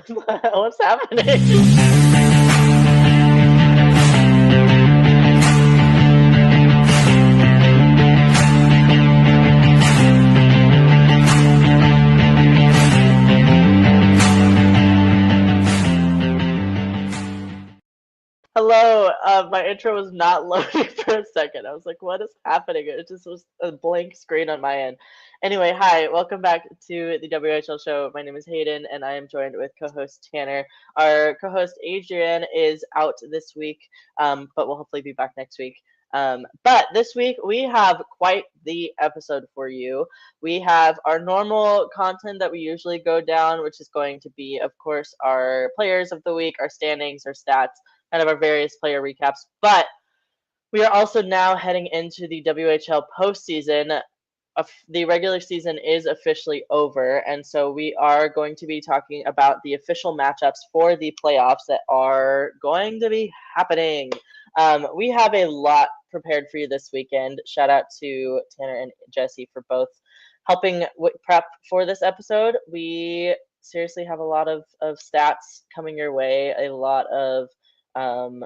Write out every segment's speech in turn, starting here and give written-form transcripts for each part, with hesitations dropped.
What's happening? Hello. My intro was not loading for a second. I was like, what is happening? It just was a blank screen on my end. Anyway, hi. Welcome back to the WHL show. My name is Hayden, and I am joined with co-host Tanner. Our co-host Adrian is out this week, but will hopefully be back next week. But this week we have quite the episode for you. We have our normal content that we usually go down, which is going to be, of course, our players of the week, our standings, our stats, kind of our various player recaps. But we are also now heading into the WHL postseason. The regular season is officially over, and so we are going to be talking about the official matchups for the playoffs that are going to be happening. We have a lot prepared for you this weekend. Shout out to Tanner and Jesse for both helping prep for this episode. We seriously have a lot of stats coming your way, um,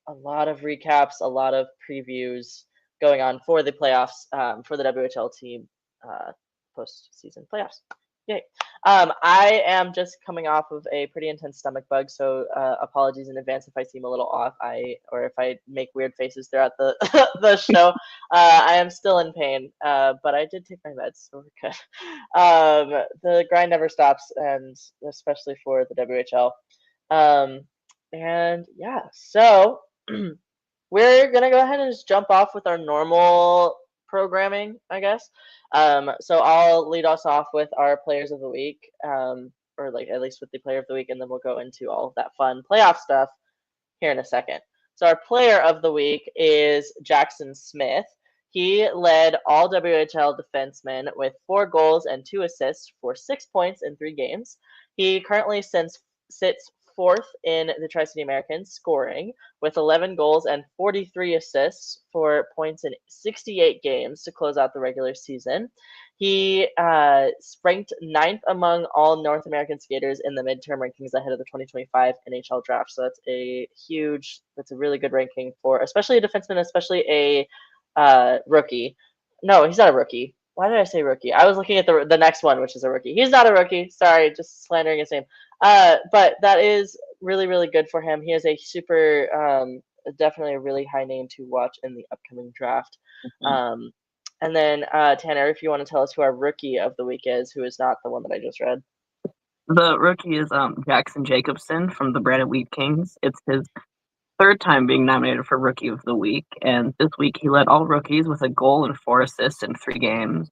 a lot of recaps, a lot of previews going on for the playoffs, for the WHL team postseason playoffs. Yay. I am just coming off of a pretty intense stomach bug, so apologies in advance if I seem a little off. Or if I make weird faces throughout the the show. I am still in pain, but I did take my meds, so we're good. The grind never stops, and especially for the WHL. And yeah, so we're gonna go ahead and just jump off with our normal programming, I guess. So I'll lead us off with our players of the week, or like at least with the player of the week, and then we'll go into all of that fun playoff stuff here in a second. So our player of the week is Jackson Smith. He led all WHL defensemen with 4 goals and 2 assists for 6 points in 3 games. He currently sits fourth in the Tri-City Americans scoring with 11 goals and 43 assists for points in 68 games to close out the regular season. He ranked 9th among all North American skaters in the midterm rankings ahead of the 2025 NHL draft. So that's a really good ranking for especially a defenseman, especially a rookie. No, he's not a rookie. Why did I say rookie? I was looking at the next one, which is a rookie. He's not a rookie. Sorry, just slandering his name. But that is really, really good for him. He is a definitely a really high name to watch in the upcoming draft. And then Tanner, if you want to tell us who our rookie of the week is, who is not the one that I just read. The rookie is Jackson Jacobson from the Brandon Wheat Kings. It's his 3rd time being nominated for Rookie of the Week, and this week he led all rookies with a goal and 4 assists in 3 games.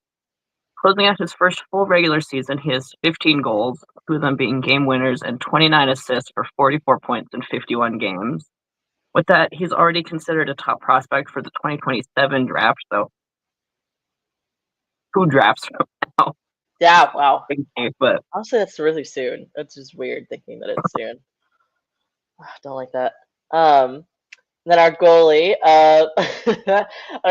Closing out his first full regular season, he has 15 goals, 2 of them being game winners, and 29 assists for 44 points in 51 games. With that, he's already considered a top prospect for the 2027 draft, so who drafts him now? Yeah, wow. But honestly, that's really soon. That's just weird thinking that it's soon. Don't like that. Then our goalie, our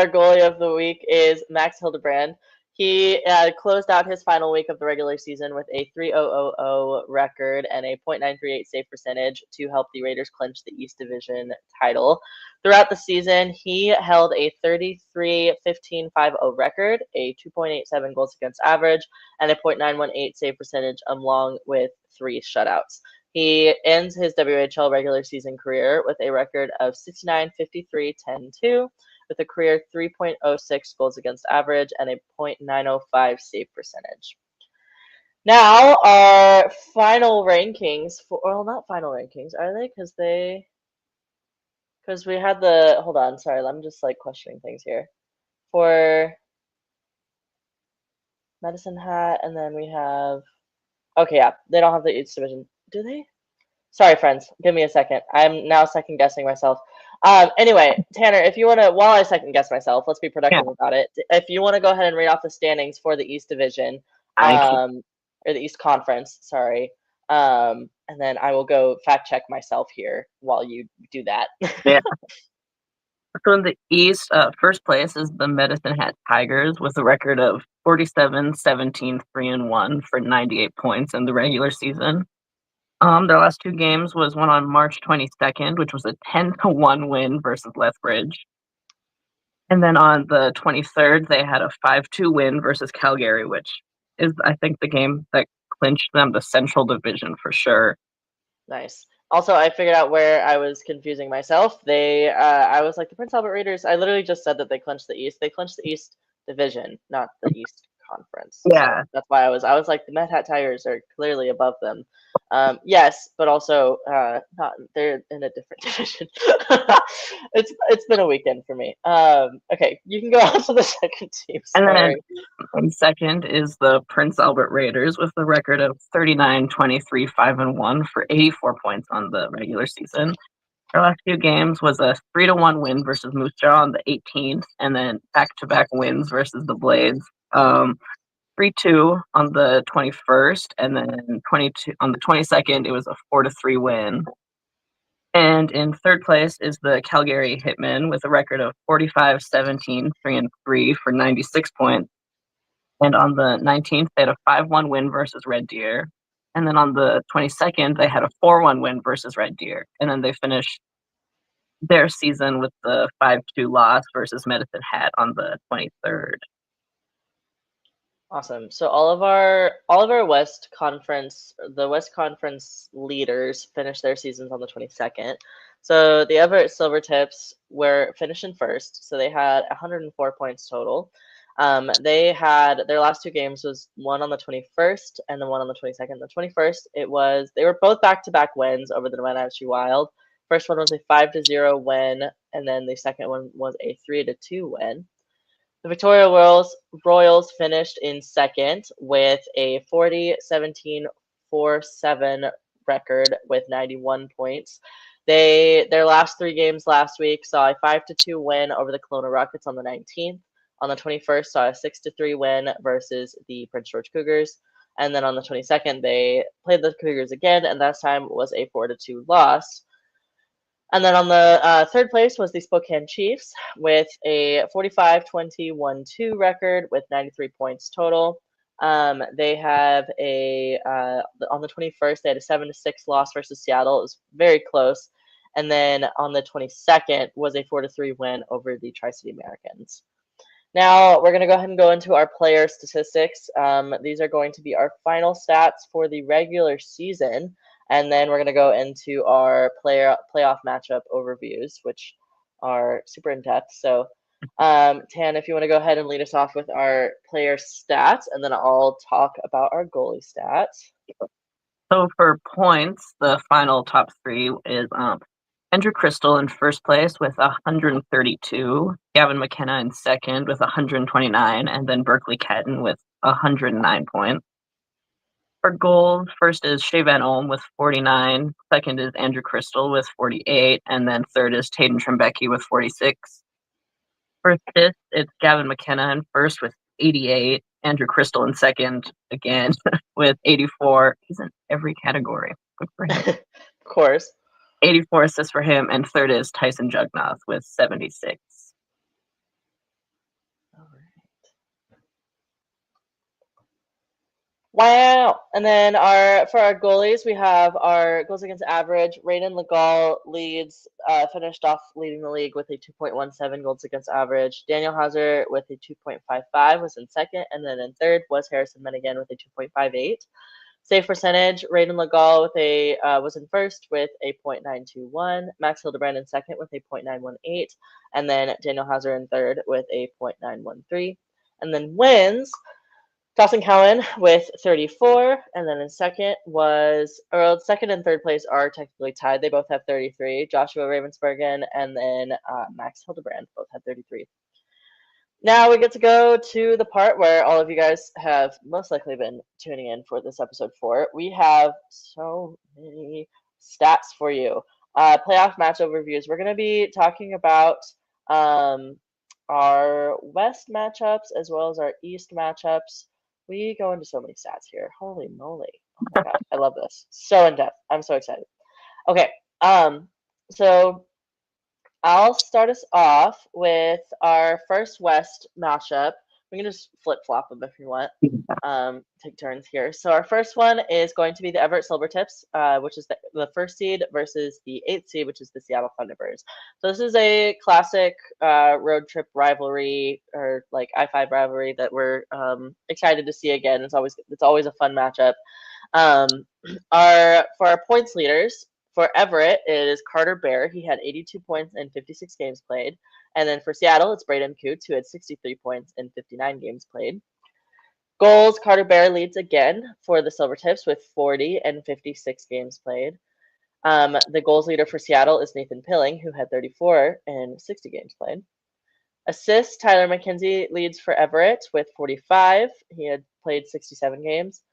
goalie of the week is Max Hildebrand. He closed out his final week of the regular season with a 3.000 record and a .938 save percentage to help the Raiders clinch the East Division title. Throughout the season, he held a 33-15-50 record, a 2.87 goals against average, and a .918 save percentage, along with 3 shutouts. He ends his WHL regular season career with a record of 69-53-10-2, with a career 3.06 goals against average and a .905 save percentage. Now, our final rankings not final rankings, are they? Because we had hold on, sorry, I'm just like questioning things here. For Medicine Hat, and then we have, okay, yeah, they don't have the East Division. Do they? Sorry, friends. Give me a second. I'm now second guessing myself. Anyway, Tanner, if you want to, while I second guess myself, let's be productive about it. If you want to go ahead and read off the standings for the East Division, or the East Conference, sorry. And then I will go fact check myself here while you do that. Yeah. So in the East, first place is the Medicine Hat Tigers with a record of 47-17-3-1 for 98 points in the regular season. Their last two games was one on March 22nd, which was a 10-1 win versus Lethbridge. And then on the 23rd, they had a 5-2 win versus Calgary, which is, I think, the game that clinched them the Central Division for sure. Nice. Also, I figured out where I was confusing myself. I was like the Prince Albert Raiders. I literally just said that they clinched the East. They clinched the East Division, not the East Conference. Yeah. So that's why I was like the Mad Hat Tigers are clearly above them. Yes, but also not. They're in a different division. It's been a weekend for me. Okay, you can go on to the second team. And then Sorry. in second is the Prince Albert Raiders with a record of 39-23, 5-1 for 84 points on the regular season. Their last few games was a 3-1 win versus Moose Jaw on the 18th, and then back-to-back wins versus the Blades. 3-2 on the 21st, and then 22 on the 22nd. It was a 4-3 win. And in third place is the Calgary Hitmen with a record of 45-17, 3-3 for 96 points. And on the 19th, they had a 5-1 win versus Red Deer. And then on the 22nd, they had a 4-1 win versus Red Deer. And then they finished their season with the 5-2 loss versus Medicine Hat on the 23rd. Awesome. So all of our the West Conference leaders finished their seasons on the 22nd. So the Everett Silvertips were finishing first, so they had 104 points total. They had their last two games was one on the 21st and then one on the 22nd. The 21st, they were both back-to-back wins over the Wenatchee Wild. First one was a 5-0 win, and then the second one was a 3-2 win. The Victoria Royals finished in second with a 40-17-4-7 record with 91 points. Their last three games last week saw a 5-2 win over the Kelowna Rockets on the 19th. On the 21st, saw a 6-3 win versus the Prince George Cougars. And then on the 22nd, they played the Cougars again, and that time was a 4-2 loss. And then on the third place was the Spokane Chiefs with a 45-20-1-2 record with 93 points total. They have on the 21st, they had a 7-6 loss versus Seattle. It was very close. And then on the 22nd was a 4-3 win over the Tri-City Americans. Now we're going to go ahead and go into our player statistics. These are going to be our final stats for the regular season. And then we're going to go into our playoff matchup overviews, which are super in depth. So, Tan, if you want to go ahead and lead us off with our player stats, and then I'll talk about our goalie stats. So for points, the final top three is Andrew Crystal in first place with 132, Gavin McKenna in second with 129, and then Berkeley Catton with 109 points. For goals, first is Shea Van Olm with 49, second is Andrew Crystal with 48, and then third is Taden Trembecki with 46. For fifth, it's Gavin McKenna in first with 88, Andrew Crystal in second again with 84. He's in every category. Good for him. Of course. 84 assists for him, and third is Tyson Jugnoth with 76. Wow. And then for our goalies, we have our goals against average. Raiden Legal finished off leading the league with a 2.17 goals against average. Daniel Hauser with a 2.55 was in second. And then in third was Harrison Menigan with a 2.58. Save percentage, Raiden Legal was in first with a .921. Max Hildebrand in second with a .918. And then Daniel Hauser in third with a .913. And then wins, Dawson Cowan with 34, and then in second second and third place are technically tied. They both have 33. Joshua Ravensbergen and then Max Hildebrand both have 33. Now we get to go to the part where all of you guys have most likely been tuning in for this episode for. We have so many stats for you. Playoff match overviews. We're going to be talking about our West matchups as well as our East matchups. We go into so many stats here. Holy moly. Oh my god. I love this. So in depth. I'm so excited. Okay. So I'll start us off with our first West matchup, We can just flip flop them if you want. Take turns here. So our first one is going to be the Everett Silvertips, which is the first seed versus the 8th seed, which is the Seattle Thunderbirds. So this is a classic road trip rivalry, or like I-5 rivalry that we're excited to see again. It's always a fun matchup. For our points leaders, for Everett, it is Carter Bear. He had 82 points in 56 games played. And then for Seattle, it's Braden Coots, who had 63 points in 59 games played. Goals, Carter Bear leads again for the Silvertips with 40 and 56 games played. The goals leader for Seattle is Nathan Pilling, who had 34 and 60 games played. Assists, Tyler McKenzie leads for Everett with 45. He had played 67 games.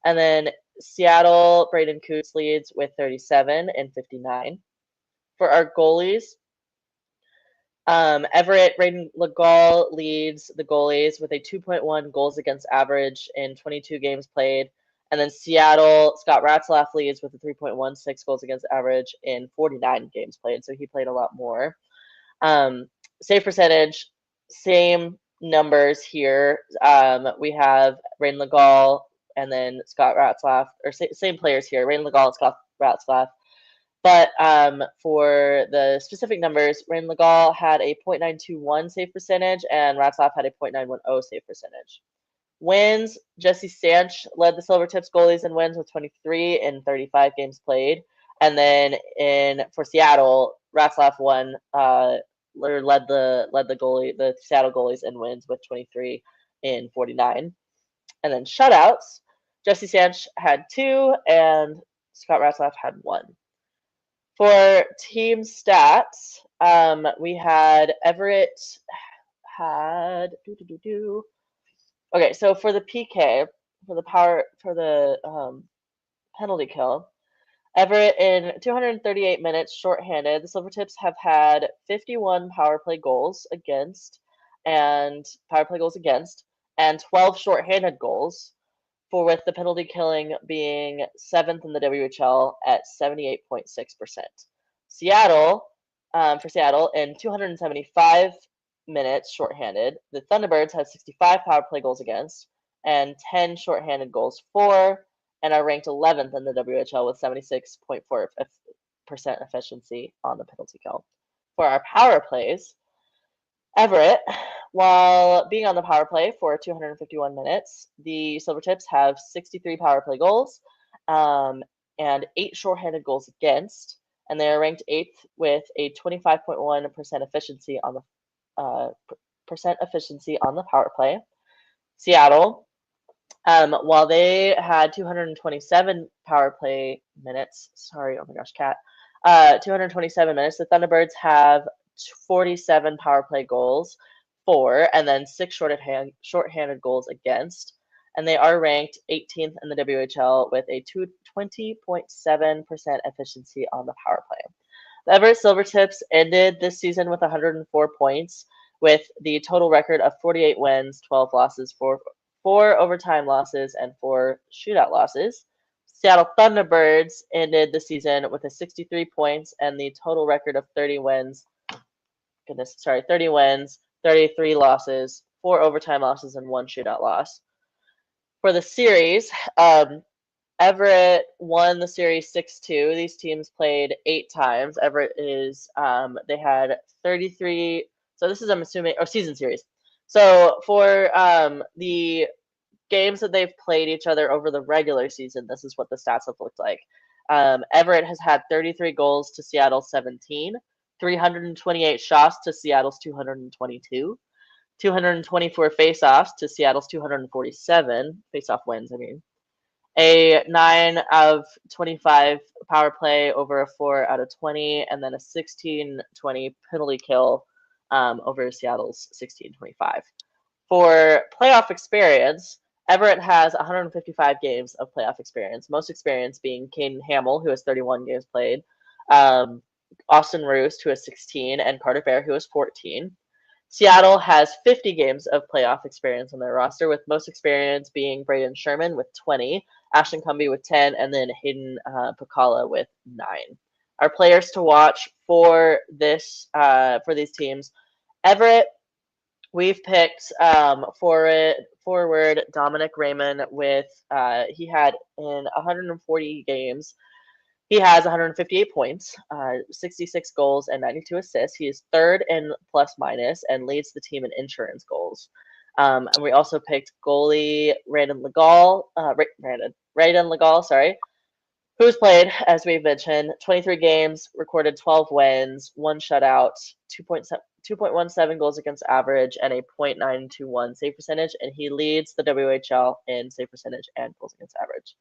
And then Seattle, Braden Coots leads with 37 and 59. For our goalies, Everett, Braden Legault leads the goalies with a 2.1 goals against average in 22 games played. And then Seattle, Scott Ratzlaff leads with a 3.16 goals against average in 49 games played. So he played a lot more. Save percentage, same numbers here. We have Braden Legault and then Scott Ratzlaff, or same players here, Braden Legault and Scott Ratzlaff. But for the specific numbers, Braden Legault had a .921 save percentage, and Ratzlaff had a .910 save percentage. Wins, Jesse Sanch led the Silvertips goalies in wins with 23 in 35 games played. And then for Seattle, Ratzlaff led the Seattle goalies in wins with 23 in 49. And then shutouts, Jesse Sanch had 2 and Scott Ratzlaff had 1. For team stats, we had Everett had okay. So for the PK, for the penalty kill, Everett in 238 minutes shorthanded. The Silvertips have had 51 power play goals against, and 12 shorthanded goals, with the penalty killing being 7th in the WHL at 78.6%. For Seattle, in 275 minutes shorthanded, the Thunderbirds had 65 power play goals against and 10 shorthanded goals for, and are ranked 11th in the WHL with 76.4% efficiency on the penalty kill. For our power plays, Everett, while being on the power play for 251 minutes, the Silvertips have 63 power play goals and 8 shorthanded goals against, and they are ranked 8th with a 25.1% efficiency on the power play. Seattle, while they had 227 power play minutes, 227 minutes, the Thunderbirds have 47 power play goals for, and then 6 shorthanded goals against, and they are ranked 18th in the WHL with a 20.7% efficiency on the power play. The Everett Silvertips ended this season with 104 points, with the total record of 48 wins, 12 losses, 4 overtime losses, and 4 shootout losses. Seattle Thunderbirds ended the season with a 63 points and the total record of 30 wins, 33 losses, 4 overtime losses, and 1 shootout loss. For the series, Everett won the series 6-2. These teams played 8 times. Everett they had 33. So this is, I'm assuming, season series. So for the games that they've played each other over the regular season, this is what the stats have looked like. Everett has had 33 goals to Seattle's 17, 328 shots to Seattle's 222, 224 face-offs to Seattle's 247 face-off wins, a 9 out of 25 power play over a 4 out of 20, and then a 16-20 penalty kill over Seattle's 16-25. For playoff experience, Everett has 155 games of playoff experience, most experience being Caden Hamill, who has 31 games played, Austin Roost, who has 16, and Carter Bear, who has 14. Seattle has 50 games of playoff experience on their roster, with most experience being Braden Sherman with 20, Ashton Cumbie with 10, and then Hayden Pacala with 9. Our players to watch for these teams: Everett, we've picked forward Dominic Raymond with he had in 140 games. He has 158 points, 66 goals, and 92 assists. He is third in plus minus and leads the team in insurance goals. And we also picked goalie Raiden Legal, sorry, who's played, as we've mentioned, 23 games, recorded 12 wins, one shutout, 2.17 goals against average, and a .921 save percentage, and he leads the WHL in save percentage and goals against average.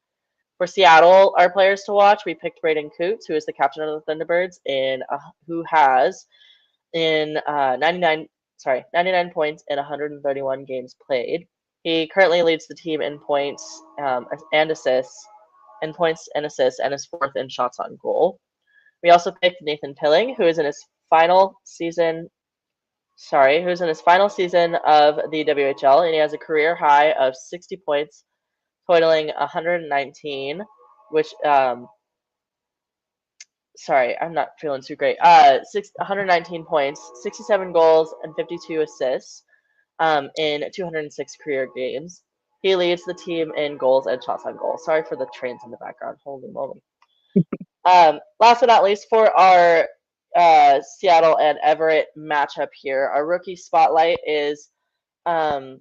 For Seattle, our players to watch, we picked Braden Coots, who is the captain of the Thunderbirds, who has in 99 points in 131 games played. He currently leads the team in points and assists, and is fourth in shots on goal. We also picked Nathan Pilling, who is in his final season. Who's in his final season of the WHL, and he has a career high of 60 points, totaling 119, which I'm not feeling too great. 119 points, 67 goals, and 52 assists in 206 career games. He leads the team in goals and shots on goal. Sorry for the trains in the background. Holy moly. Last but not least, for our Seattle and Everett matchup here, our rookie spotlight is our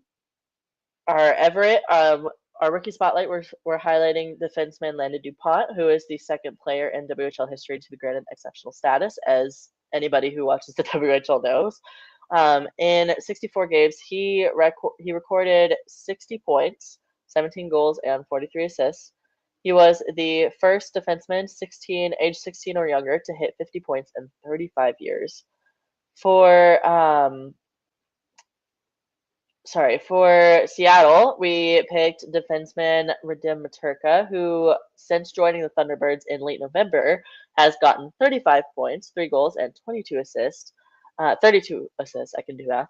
Everett. Our rookie spotlight, we're highlighting defenseman Landon DuPont, who is the second player in WHL history to be granted exceptional status, as anybody who watches the WHL knows. In 64 games, he recorded 60 points, 17 goals, and 43 assists. He was the first defenseman age 16 or younger to hit 50 points in 35 years. For Seattle, we picked defenseman Radim Maturka, who, since joining the Thunderbirds in late November, has gotten 35 points, 3 goals, and 22 assists. 32 assists, I can do that.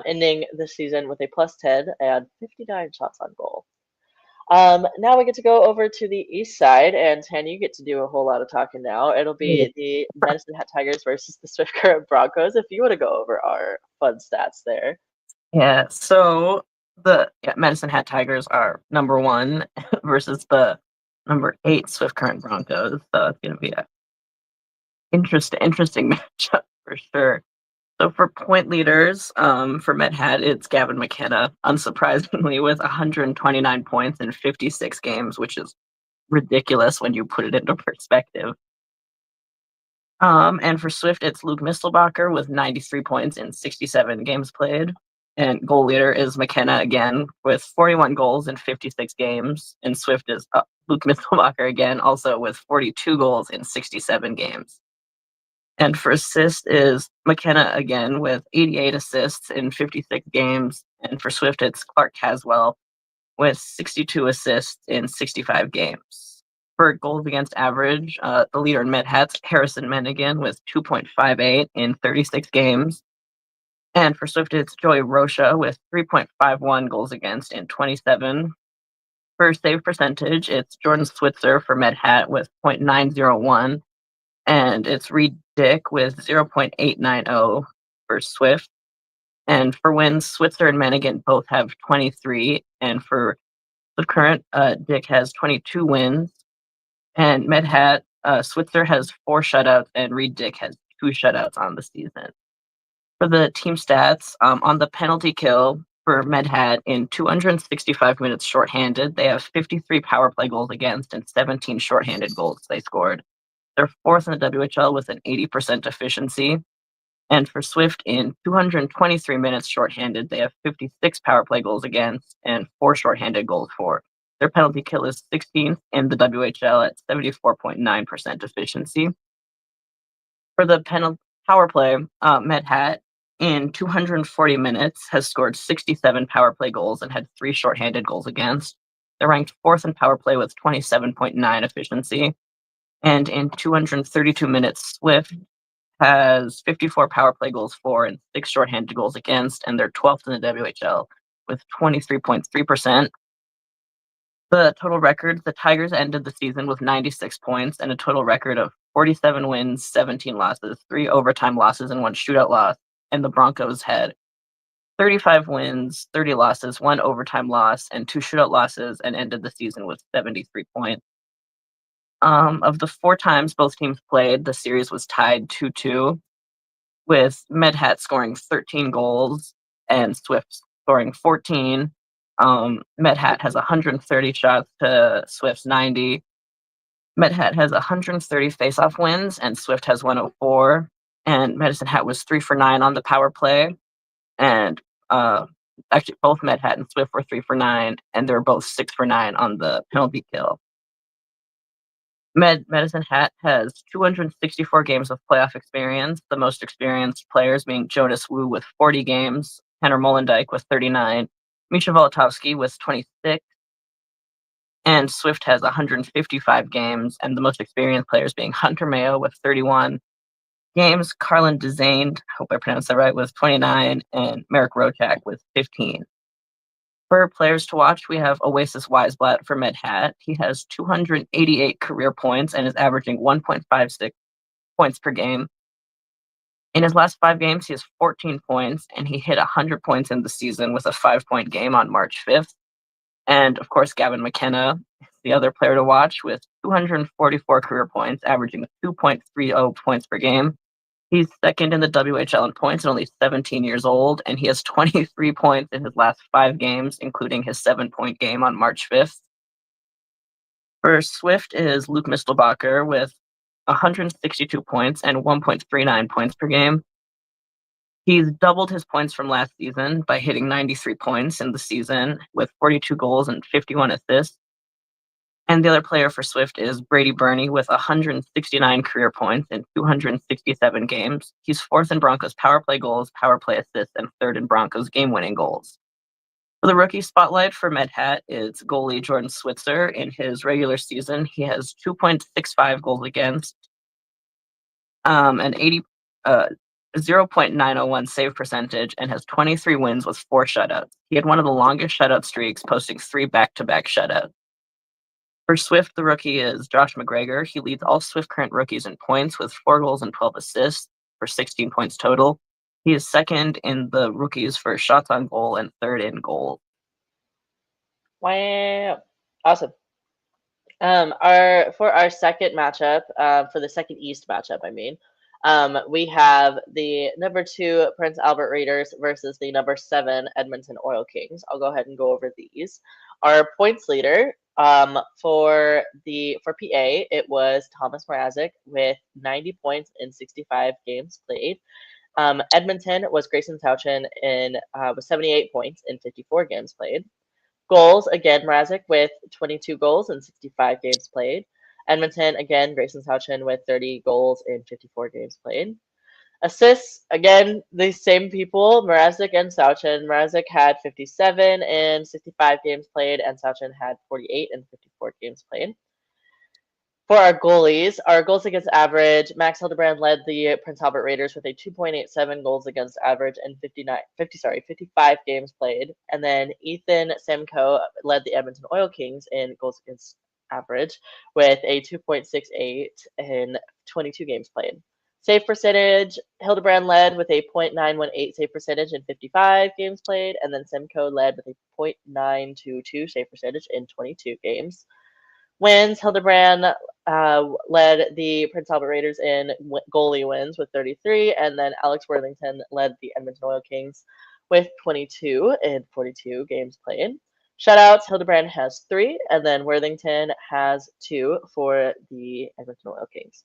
Ending the season with a +10 and 59 shots on goal. Now we get to go over to the east side, and Tan, you get to do a whole lot of talking now. It'll be the Medicine Hat Tigers versus the Swift Current Broncos. If you want to go over our fun stats there. Yeah, so the Medicine Hat Tigers are number 1 versus the number 8 Swift Current Broncos. So it's going to be a interesting matchup for sure. So for point leaders, for Med Hat, it's Gavin McKenna, unsurprisingly, with 129 points in 56 games, which is ridiculous when you put it into perspective. And for Swift, it's Luke Mistelbacher with 93 points in 67 games played. And goal leader is McKenna again with 41 goals in 56 games. And Swift is Luke Mistelbacher again, also with 42 goals in 67 games. And for assists is McKenna again with 88 assists in 56 games. And for Swift, it's Clark Caswell with 62 assists in 65 games. For goals against average, the leader in Med Hat's Harrison Menigan with 2.58 in 36 games. And for Swift, it's Joey Rocha with 3.51 goals against in 27. For save percentage, it's Jordan Switzer for Med Hat with .901. And it's Reed Dick with 0.890 for Swift. And for wins, Switzer and Menigan both have 23. And for the current, Dick has 22 wins. And Med Hat, Switzer has 4 shutouts, and Reed Dick has 2 shutouts on the season. For the team stats, on the penalty kill for Med Hat in 265 minutes shorthanded, they have 53 power play goals against and 17 shorthanded goals they scored. They're 4th in the WHL with an 80% efficiency. And for Swift, in 223 minutes shorthanded, they have 56 power play goals against and 4 shorthanded goals for. Their penalty kill is 16th in the WHL at 74.9% efficiency. For the power play, Med Hat in 240 minutes has scored 67 power play goals and had 3 shorthanded goals against. They're ranked 4th in power play with 27.9 efficiency. And in 232 minutes, Swift has 54 power play goals for and 6 shorthanded goals against, and they're 12th in the WHL with 23.3%. The total record, the Tigers ended the season with 96 points and a total record of 47 wins, 17 losses, 3 overtime losses, and 1 shootout loss. And the Broncos had 35 wins, 30 losses, 1 overtime loss, and 2 shootout losses, and ended the season with 73 points. Of the 4 times both teams played, the series was tied 2-2, with Medhat scoring 13 goals and Swift scoring 14. Medhat has 130 shots to Swift's 90. Medhat has 130 faceoff wins, and Swift has 104. And Medicine Hat was 3 for 9 on the power play. And actually, both Medhat and Swift were 3 for 9, and they were both 6 for 9 on the penalty kill. Medicine Hat has 264 games of playoff experience, the most experienced players being Jonas Wu with 40 games, Tanner Molendijk with 39, Misha Volotovsky with 26, and Swift has 155 games, and the most experienced players being Hunter Mayo with 31 games, Carlin Dezane, hope I pronounced that right, with 29, and Merrick Rochak with 15. For players to watch, we have Oasis Weisblatt for Medhat. He has 288 career points and is averaging 1.56 points per game. In his last 5 games, he has 14 points, and he hit 100 points in the season with a 5-point game on March 5th. And, of course, Gavin McKenna, the other player to watch, with 244 career points, averaging 2.30 points per game. He's second in the WHL in points and only 17 years old, and he has 23 points in his last 5 games, including his 7-point game on March 5th. For Swift is Luke Mistelbacher with 162 points and 1.39 points per game. He's doubled his points from last season by hitting 93 points in the season with 42 goals and 51 assists. And the other player for Swift is Brady Burney with 169 career points in 267 games. He's 4th in Broncos power play goals, power play assists, and 3rd in Broncos game-winning goals. For the rookie spotlight for Medhat is goalie Jordan Switzer. In his regular season, he has 2.65 goals against, an 0.901 save percentage, and has 23 wins with 4 shutouts. He had one of the longest shutout streaks, posting 3 back-to-back shutouts. For Swift, the rookie is Josh McGregor. He leads all Swift current rookies in points with 4 goals and 12 assists for 16 points total. He is second in the rookies for shots on goal and 3rd in goal. Wow. Awesome. For our second matchup, for the second East matchup, we have the number 2 Prince Albert Raiders versus the number 7 Edmonton Oil Kings. I'll go ahead and go over these. Our points leader, for PA, it was Thomas Mrazek with 90 points in 65 games played. Edmonton was Grayson Tauchen with 78 points in 54 games played. Goals, again, Mrazek with 22 goals in 65 games played. Edmonton, again, Grayson Tauchen with 30 goals in 54 games played. Assists, again, the same people, Mrazek and Sauchen. Mrazek had 57 in 65 games played, and Sauchen had 48 in 54 games played. For our goals against average, Max Hildebrand led the Prince Albert Raiders with a 2.87 goals against average and 55 games played. And then Ethan Semko led the Edmonton Oil Kings in goals against average with a 2.68 in 22 games played. Save percentage, Hildebrand led with a .918 save percentage in 55 games played, and then Semko led with a .922 save percentage in 22 games. Wins, Hildebrand led the Prince Albert Raiders in goalie wins with 33, and then Alex Worthington led the Edmonton Oil Kings with 22 in 42 games played. Shutouts, Hildebrand has 3, and then Worthington has 2 for the Edmonton Oil Kings.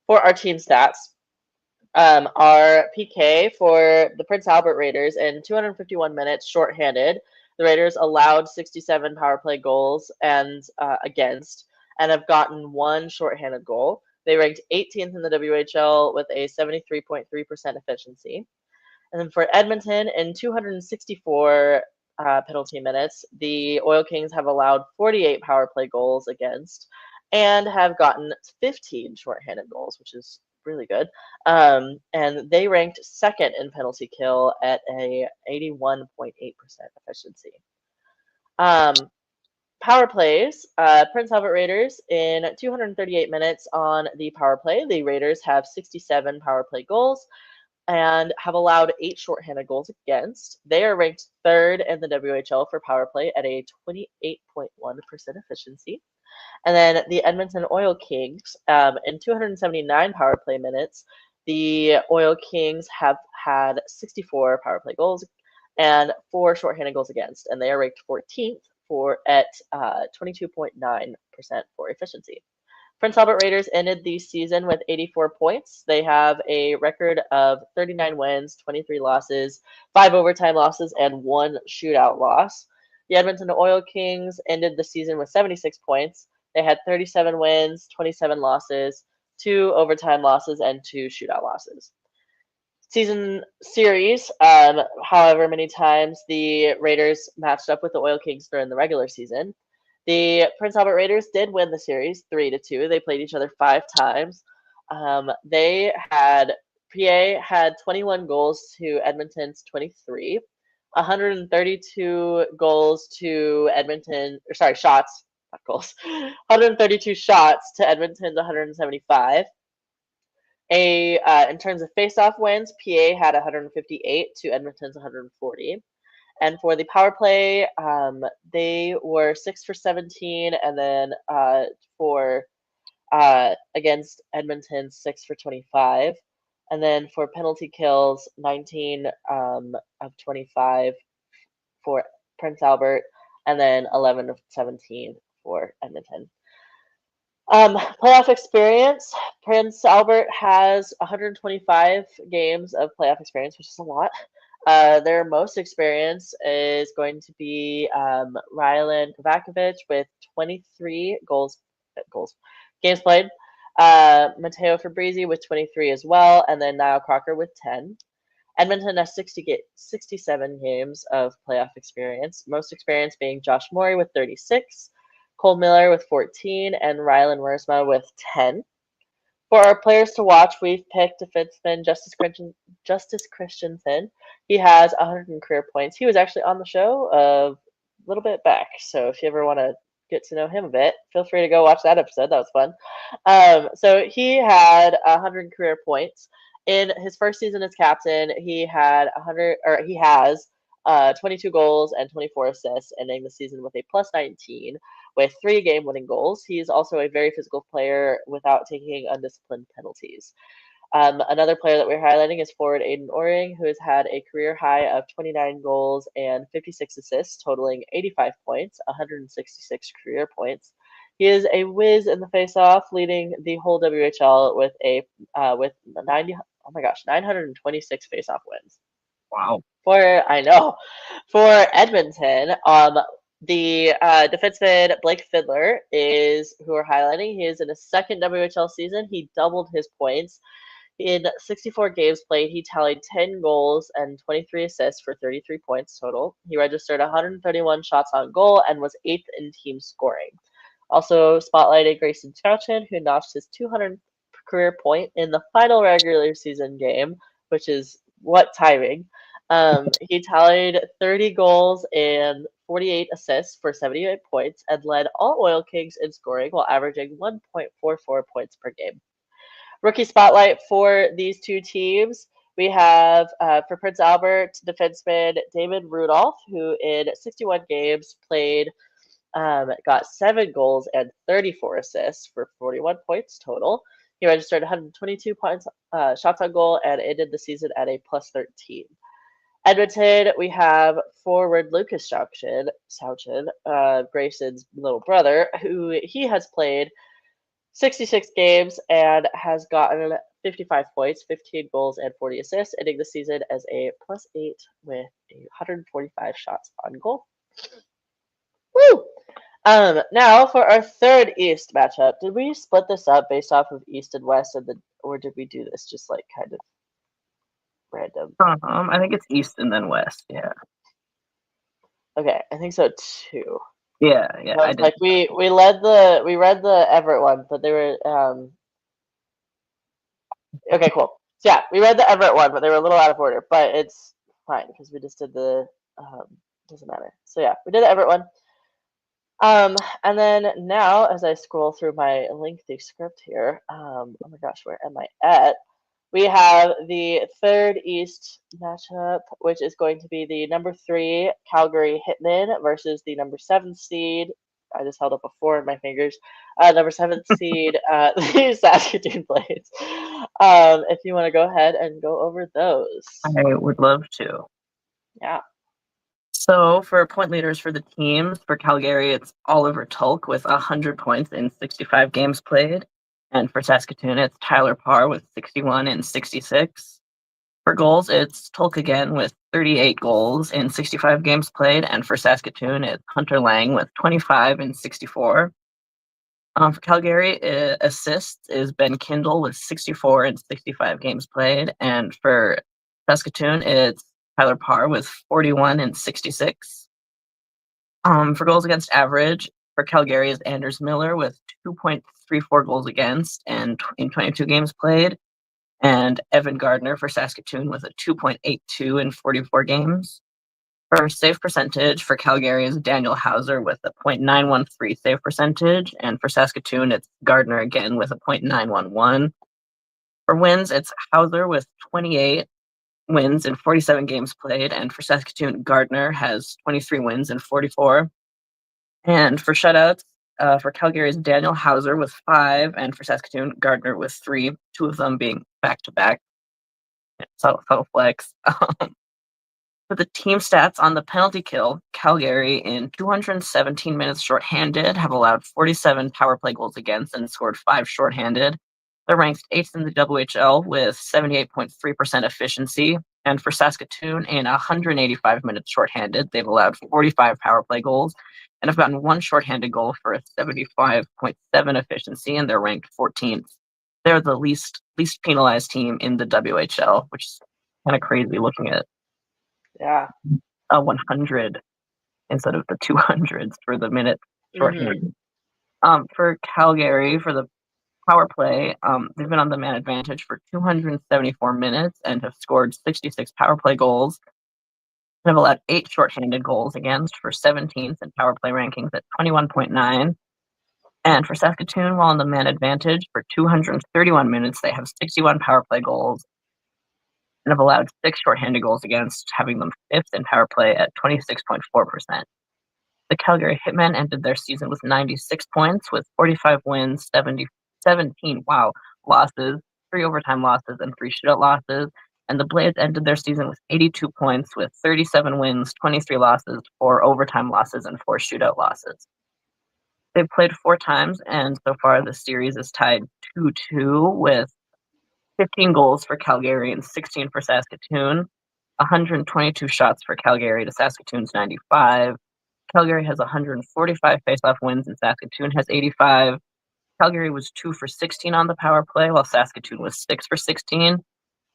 For our team stats, our PK for the Prince Albert Raiders in 251 minutes shorthanded. The Raiders allowed 67 power play goals and against, and have gotten 1 shorthanded goal. They ranked 18th in the WHL with a 73.3% efficiency. And then for Edmonton, in 264 penalty minutes, the Oil Kings have allowed 48 power play goals against and have gotten 15 shorthanded goals, which is really good. And they ranked 2nd in penalty kill at a 81.8% efficiency. Power plays, Prince Albert Raiders in 238 minutes on the power play. The Raiders have 67 power play goals, and have allowed 8 shorthanded goals against. They are ranked third in the WHL for power play at a 28.1% efficiency. And then the Edmonton Oil Kings, in 279 power play minutes, the Oil Kings have had 64 power play goals and 4 shorthanded goals against, and they are ranked 14th at 22.9% for efficiency. Prince Albert Raiders ended the season with 84 points. They have a record of 39 wins, 23 losses, 5 overtime losses, and 1 shootout loss. The Edmonton Oil Kings ended the season with 76 points. They had 37 wins, 27 losses, 2 overtime losses, and 2 shootout losses. Season series, however many times the Raiders matched up with the Oil Kings during the regular season. The Prince Albert Raiders did win the series 3-2. They played each other 5 times. They had PA had 21 goals to Edmonton's 23, 132 goals to Edmonton, or sorry, shots, not goals, 132 shots to Edmonton's 175. In terms of face-off wins, PA had 158 to Edmonton's 140. And for the power play, they were 6 for 17, and then for against Edmonton, 6 for 25. And then for penalty kills, 19 of 25 for Prince Albert, and then 11 of 17 for Edmonton. Playoff experience. Prince Albert has 125 games of playoff experience, which is a lot. Their most experience is going to be Rylan Kovacevic with 23 games played. Matteo Fabrizi with 23 as well, and then Niall Crocker with 10. Edmonton has 67 games of playoff experience, most experience being Josh Morey with 36, Cole Miller with 14, and Rylan Mersma with 10. For our players to watch, we've picked defenseman Justice Christensen. He has 100 career points. He was actually on the show a little bit back, so if you ever want to get to know him a bit, feel free to go watch that episode. That was fun. So he had 100 career points. In his first season as captain, he has 22 goals and 24 assists, ending the season with a plus 19 with 3 game-winning goals. He is also a very physical player without taking undisciplined penalties. Another player that we're highlighting is forward Aiden Oring, who has had a career high of 29 goals and 56 assists, totaling 85 points, 166 career points. He is a whiz in the face-off, leading the whole WHL with 926 face-off wins. Wow. For Edmonton, the defenseman Blake Fiddler is who we're highlighting. He is in his second WHL season. He doubled his points. In 64 games played, he tallied 10 goals and 23 assists for 33 points total. He registered 131 shots on goal and was 8th in team scoring. Also spotlighted Grayson Chouchin, who notched his 200th career point in the final regular season game, which is what timing. He tallied 30 goals and 48 assists for 78 points and led all Oil Kings in scoring while averaging 1.44 points per game. Rookie spotlight for these two teams. We have for Prince Albert defenseman David Rudolph, who in 61 games played, got 7 goals and 34 assists for 41 points total. He registered 122 points, shots on goal, and ended the season at a plus 13. Edmonton, we have forward Lucas Chouchin, Grayson's little brother, who he has played 66 games and has gotten 55 points, 15 goals, and 40 assists, ending the season as a plus 8 with 145 shots on goal. Woo! Now for our third East matchup. Did we split this up based off of East and West, or did we do this just like kind of random? I think it's East and then West. Yeah. Okay, I think so too. Yeah. I did. Like we read the Everett one, but they were okay, cool. So yeah, we read the Everett one, but they were a little out of order. But it's fine because we just did the doesn't matter. So yeah, we did the Everett one. And then now, as I scroll through my lengthy script here, oh my gosh, where am I at? We have the third East matchup, which is going to be the number 3 Calgary Hitmen versus the number 7 seed. I just held up a 4 in my fingers. Number 7 seed, the Saskatoon Blades. If you want to go ahead and go over those. I would love to. Yeah. So for point leaders for the teams, for Calgary, it's Oliver Tulk with 100 points in 65 games played. And for Saskatoon, it's Tyler Parr with 61 in 66. For goals, it's Tulk again with 38 goals in 65 games played. And for Saskatoon, it's Hunter Lang with 25 in 64. For Calgary, assists is Ben Kindle with 64 in 65 games played. And for Saskatoon, it's Tyler Parr with 41 in 66. For goals against average, for Calgary is Anders Miller with 2.34 goals against and in 22 games played. And Evan Gardner for Saskatoon with a 2.82 in 44 games. For save percentage, for Calgary is Daniel Hauser with a .913 save percentage, and for Saskatoon, it's Gardner again with a .911. For wins, it's Hauser with 28 wins in 47 games played, and for Saskatoon, Gardner has 23 wins in 44. And for shutouts, for Calgary is Daniel Hauser with 5, and for Saskatoon, Gardner with 3, 2 of them being back-to-back. Subtle flex. For the team stats on the penalty kill, Calgary in 217 minutes shorthanded have allowed 47 power play goals against and scored 5 shorthanded. They're ranked 8th in the WHL with 78.3% efficiency. And for Saskatoon, in 185 minutes shorthanded, they've allowed 45 power play goals and have gotten 1 shorthanded goal for a 75.7 efficiency, and they're ranked 14th. They're the least penalized team in the WHL, which is kind of crazy looking at Yeah. 100 instead of the 200s for the minute shorthand. For Calgary, for the power play, they've been on the man advantage for 274 minutes and have scored 66 power play goals and have allowed 8 shorthanded goals against for 17th in power play rankings at 21.9. And for Saskatoon, while on the man advantage for 231 minutes, they have 61 power play goals and have allowed 6 shorthanded goals against, having them 5th in power play at 26.4%. The Calgary Hitmen ended their season with 96 points, with 45 wins, 17 losses, 3 overtime losses, and 3 shootout losses. And the Blades ended their season with 82 points, with 37 wins, 23 losses, 4 overtime losses, and 4 shootout losses. They've played 4 times, and so far the series is tied 2-2 with 15 goals for Calgary and 16 for Saskatoon, 122 shots for Calgary to Saskatoon's 95. Calgary has 145 faceoff wins and Saskatoon has 85. Calgary was 2 for 16 on the power play, while Saskatoon was 6 for 16.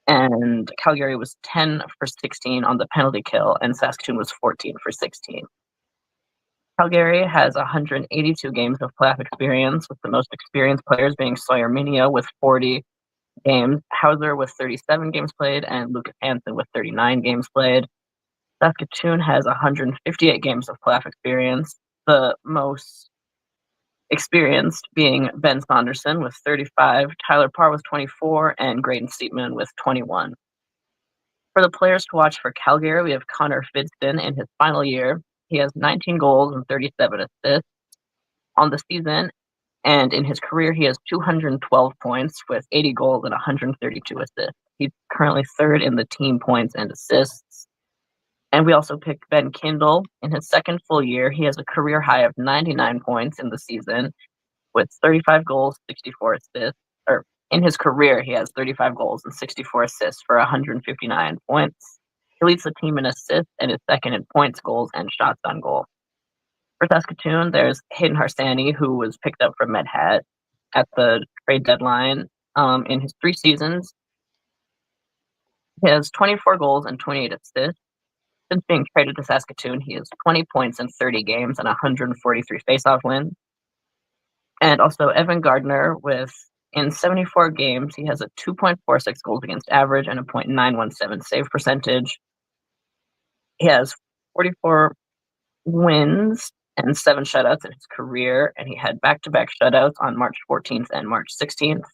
And Calgary was 10 for 16 on the penalty kill, and Saskatoon was 14 for 16. Calgary has 182 games of playoff experience, with the most experienced players being Sawyer Minio with 40 games, Hauser with 37 games played, and Lucas Hansen with 39 games played. Saskatoon has 158 games of playoff experience, the most experienced being Ben Saunderson with 35, Tyler Parr with 24, and Graydon Steepman with 21. For the players to watch for Calgary, we have Connor Fidston in his final year. He has 19 goals and 37 assists on the season, and in his career, he has 212 points with 80 goals and 132 assists. He's currently 3rd in the team points and assists. And we also picked Ben Kindle. In his second full year, he has a career high of 99 points in the season with 35 goals, 64 assists. Or in his career, he has 35 goals and 64 assists for 159 points. He leads the team in assists and is 2nd in points, goals, and shots on goal. For Saskatoon, there's Hayden Harsani, who was picked up from Medhat at the trade deadline. In his 3 seasons, he has 24 goals and 28 assists. Since being traded to Saskatoon, he has 20 points in 30 games and 143 faceoff wins. And also Evan Gardner, in 74 games, he has a 2.46 goals against average and a .917 save percentage. He has 44 wins and 7 shutouts in his career, and he had back-to-back shutouts on March 14th and March 16th.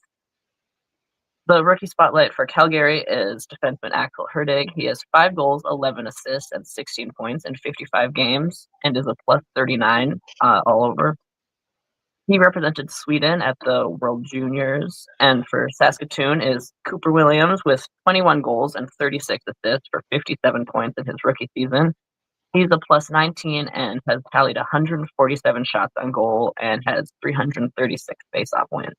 The rookie spotlight for Calgary is defenseman Axel Herdig. He has 5 goals, 11 assists, and 16 points in 55 games, and is a plus 39 all over. He represented Sweden at the World Juniors, and for Saskatoon is Cooper Williams with 21 goals and 36 assists for 57 points in his rookie season. He's a plus 19 and has tallied 147 shots on goal and has 336 face-off wins.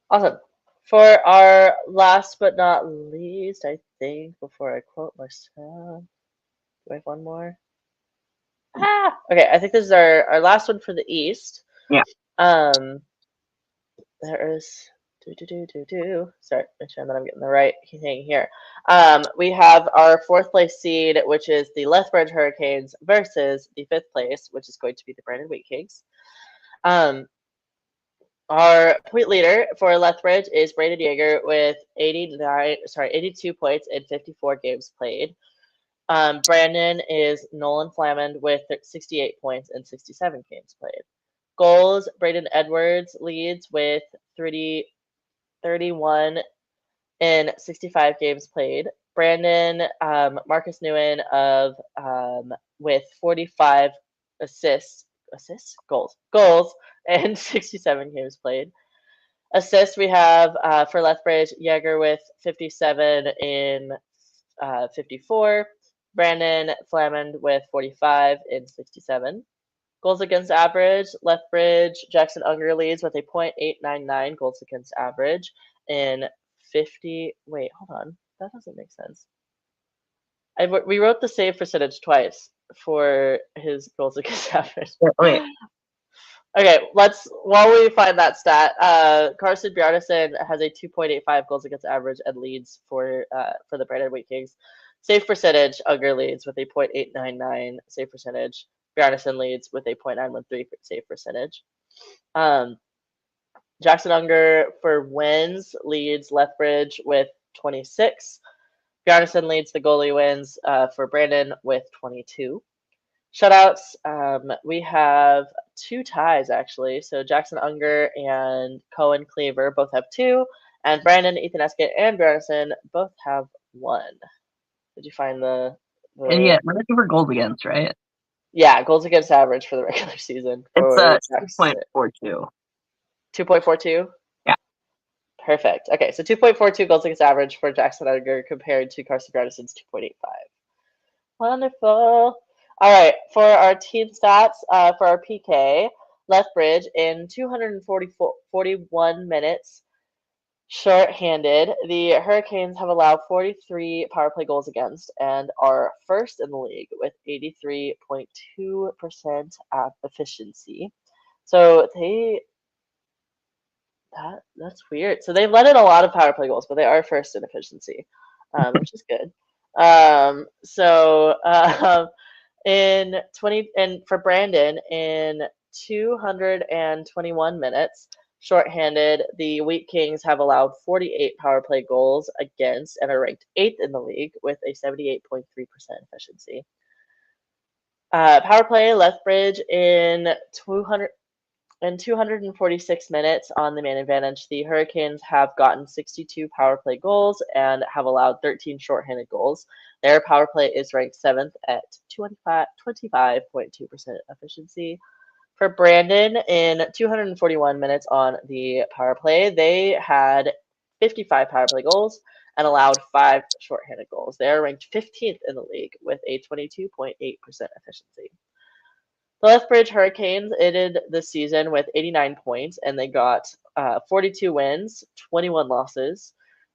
Awesome. For our last but not least, I think, before I quote myself, do I have one more? Okay, I think this is our last one for the East. Yeah. There is Sorry, make sure that I'm getting the right thing here. We have our 4th place seed, which is the Lethbridge Hurricanes versus the 5th place, which is going to be the Brandon Wheat Kings. Our point leader for Lethbridge is Brayden Yeager with 82 points in 54 games played. Brandon is Nolan Flamand with 68 points in 67 games played. Goals, Braden Edwards leads with 31 in 65 games played. Brandon, Marcus Nguyen with 45 goals and 67 games played. Assists we have for Lethbridge, Yeager with 57 in 54. Brandon Flamand with 45 in 67. Goals against average, Lethbridge, Jackson Unger leads with a .899 goals against average in 50. Wait, hold on. That doesn't make sense. We wrote the save percentage twice for his goals against average. Wait. Okay, while we find that stat, Carson Bjarnason has a 2.85 goals against average and leads for the Brandon Wheat Kings. Save percentage, Unger leads with a .899 save percentage. Bjarnason leads with a .913 save percentage. Jackson Unger for wins leads Lethbridge with 26. Bjarnason leads the goalie wins for Brandon with 22. Shutouts, we have 2 ties actually. So Jackson Unger and Cohen Cleaver both have 2, and Brandon, Ethan Escott, and Bjarnason both have 1. Did you find the Yeah, we're looking for goals against, right? Yeah, goals against average for the regular season. It's 2.42. 2.42? Yeah. Perfect. Okay, so 2.42 goals against average for Jackson Unger compared to Carson Bjarnason's 2.85. Wonderful. All right, for our team stats, for our PK, Lethbridge in 241 minutes short-handed, the Hurricanes have allowed 43 power play goals against and are first in the league with 83.2% efficiency. So that's weird. So they've let in a lot of power play goals, but they are first in efficiency, which is good. For Brandon in 221 minutes shorthanded, the Wheat Kings have allowed 48 power play goals against and are ranked 8th in the league with a 78.3% efficiency. Power play, Lethbridge in 246 minutes on the man advantage, the Hurricanes have gotten 62 power play goals and have allowed 13 shorthanded goals. Their power play is ranked 7th at 25.2% efficiency. For Brandon, in 241 minutes on the power play, they had 55 power play goals and allowed 5 shorthanded goals. They are ranked 15th in the league with a 22.8% efficiency. The Lethbridge Hurricanes ended the season with 89 points, and they got 42 wins, 21 losses,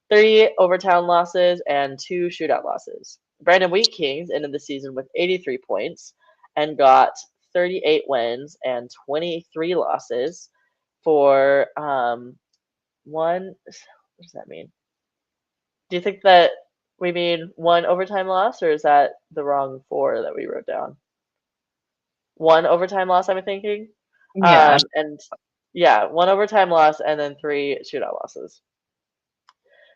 3 overtime losses, and 2 shootout losses. Brandon Wheat Kings ended the season with 83 points and got 38 wins and 23 losses for one. What does that mean? Do you think that we mean 1 overtime loss, or is that the wrong 4 that we wrote down? 1 overtime loss, I'm thinking. Yeah. 1 overtime loss and then 3 shootout losses.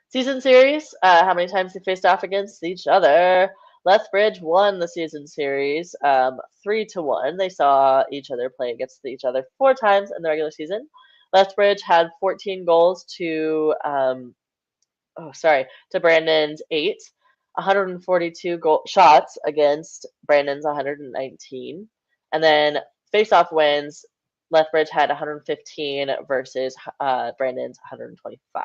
Season series, how many times they faced off against each other? Lethbridge won the season series 3-1. They saw each other play against each other 4 times in the regular season. Lethbridge had 14 goals to Brandon's 8, 142 shots against Brandon's 119. And then face-off wins, Lethbridge had 115 versus Brandon's 125.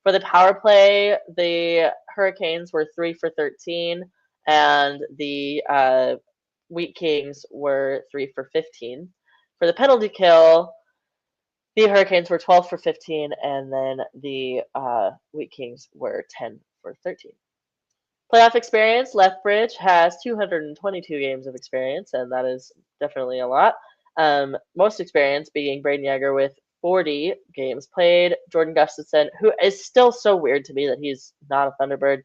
For the power play, the Hurricanes were 3 for 13, and the Wheat Kings were 3 for 15. For the penalty kill, the Hurricanes were 12 for 15, and then the Wheat Kings were 10 for 13. Playoff experience, Lethbridge has 222 games of experience, and that is definitely a lot. Most experience being Braden Yeager with 40 games played. Jordan Gustafson, who is still so weird to me that he's not a Thunderbird.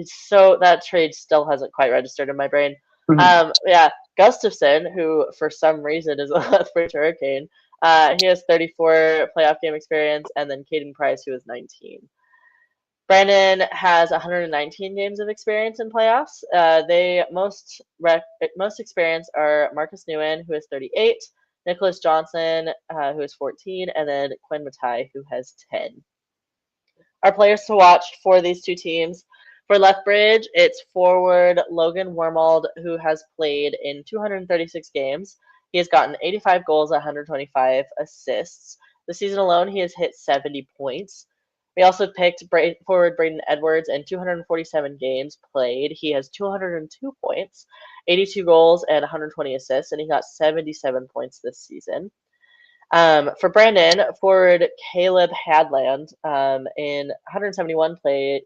So that trade still hasn't quite registered in my brain. Yeah, Gustafson, who for some reason is a Lethbridge Hurricane, he has 34 playoff game experience, and then Caden Price, who is 19. Brandon has 119 games of experience in playoffs. They most experienced are Marcus Nguyen, who is 38, Nicholas Johnson, who is 14, and then Quinn Matai, who has 10. Our players to watch for these two teams. For Lethbridge, it's forward Logan Wormold, who has played in 236 games. He has gotten 85 goals, 125 assists. The season alone, he has hit 70 points. We also picked forward Braden Edwards in 247 games played. He has 202 points, 82 goals, and 120 assists, and he got 77 points this season. For Brandon, forward Caleb Hadland, in 171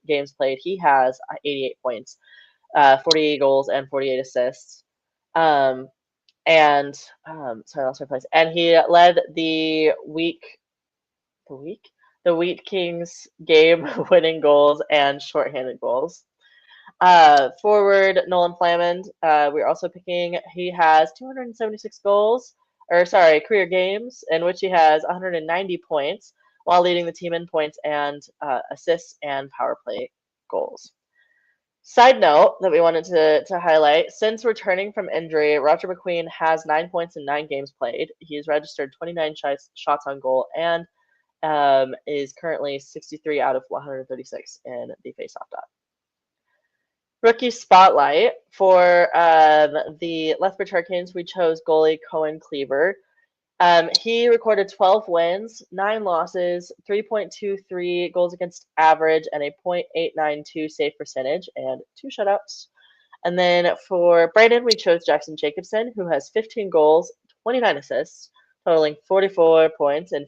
games played, he has 88 points, 48 goals, and 48 assists. Sorry, I lost my place. And he led the Wheat Kings game-winning goals and shorthanded goals. Forward Nolan Flamand, we're also picking. He has 276 career games in which he has 190 points, while leading the team in points and assists and power play goals. Side note that we wanted to highlight: since returning from injury, Roger McQueen has 9 points in 9 games played. He's registered 29 shots on goal and is currently 63 out of 136 in the faceoff dot. Rookie spotlight for the Lethbridge Hurricanes, we chose goalie Cohen Cleaver. He recorded 12 wins, 9 losses, 3.23 goals against average, and a .892 save percentage, and 2 shutouts. And then for Brandon, we chose Jackson Jacobson, who has 15 goals, 29 assists, totaling 44 points in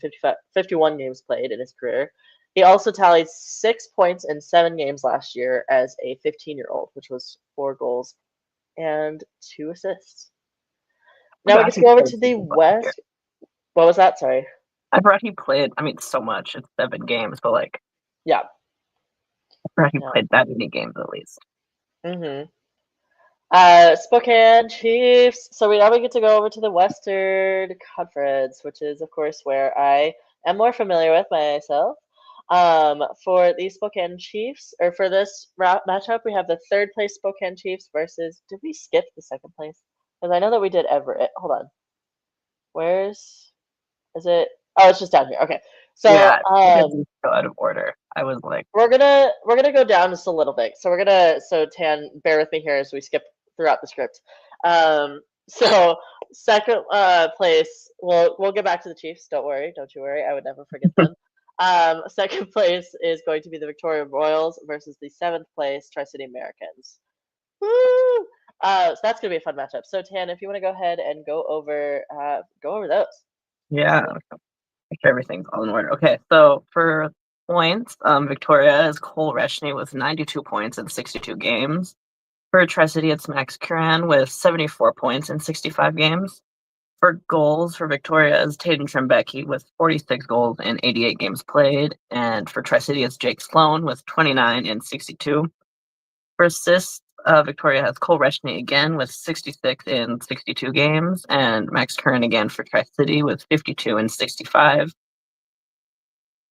51 games played in his career. He also tallied 6 points in 7 games last year as a 15-year-old, which was 4 goals and 2 assists. Now we get to go over to the West. What was that? Sorry. I forgot he played, so much. It's 7 games, but yeah. I forgot he played that many games at least. Mm-hmm. Spokane Chiefs. So now we get to go over to the Western Conference, which is, of course, where I am more familiar with myself. For the Spokane Chiefs, or for this matchup, we have the 3rd place Spokane Chiefs versus. Did we skip the 2nd place? Because I know that we did Everett. Hold on. Is it? Oh, it's just down here. Okay. So yeah, go out of order. I was like, we're gonna go down just a little bit. So Tan, bear with me here as we skip throughout the script. So 2nd place, we'll get back to the Chiefs. Don't you worry. I would never forget them. 2nd place is going to be the Victoria Royals versus the 7th place Tri-City Americans. Woo! So that's gonna be a fun matchup. So Tan, if you want to go ahead and go over those. Yeah, make sure everything's all in order. Okay, so for points, Victoria is Cole Reshney with 92 points in 62 games. For Tri-City, it's Max Curran with 74 points in 65 games. For goals, for Victoria is Taden Trembecki with 46 goals in 88 games played. And for Tri-City, it's Jake Sloan with 29 in 62. For assists, Victoria has Cole Reshney again with 66 in 62 games, and Max Curran again for Tri-City with 52 in 65.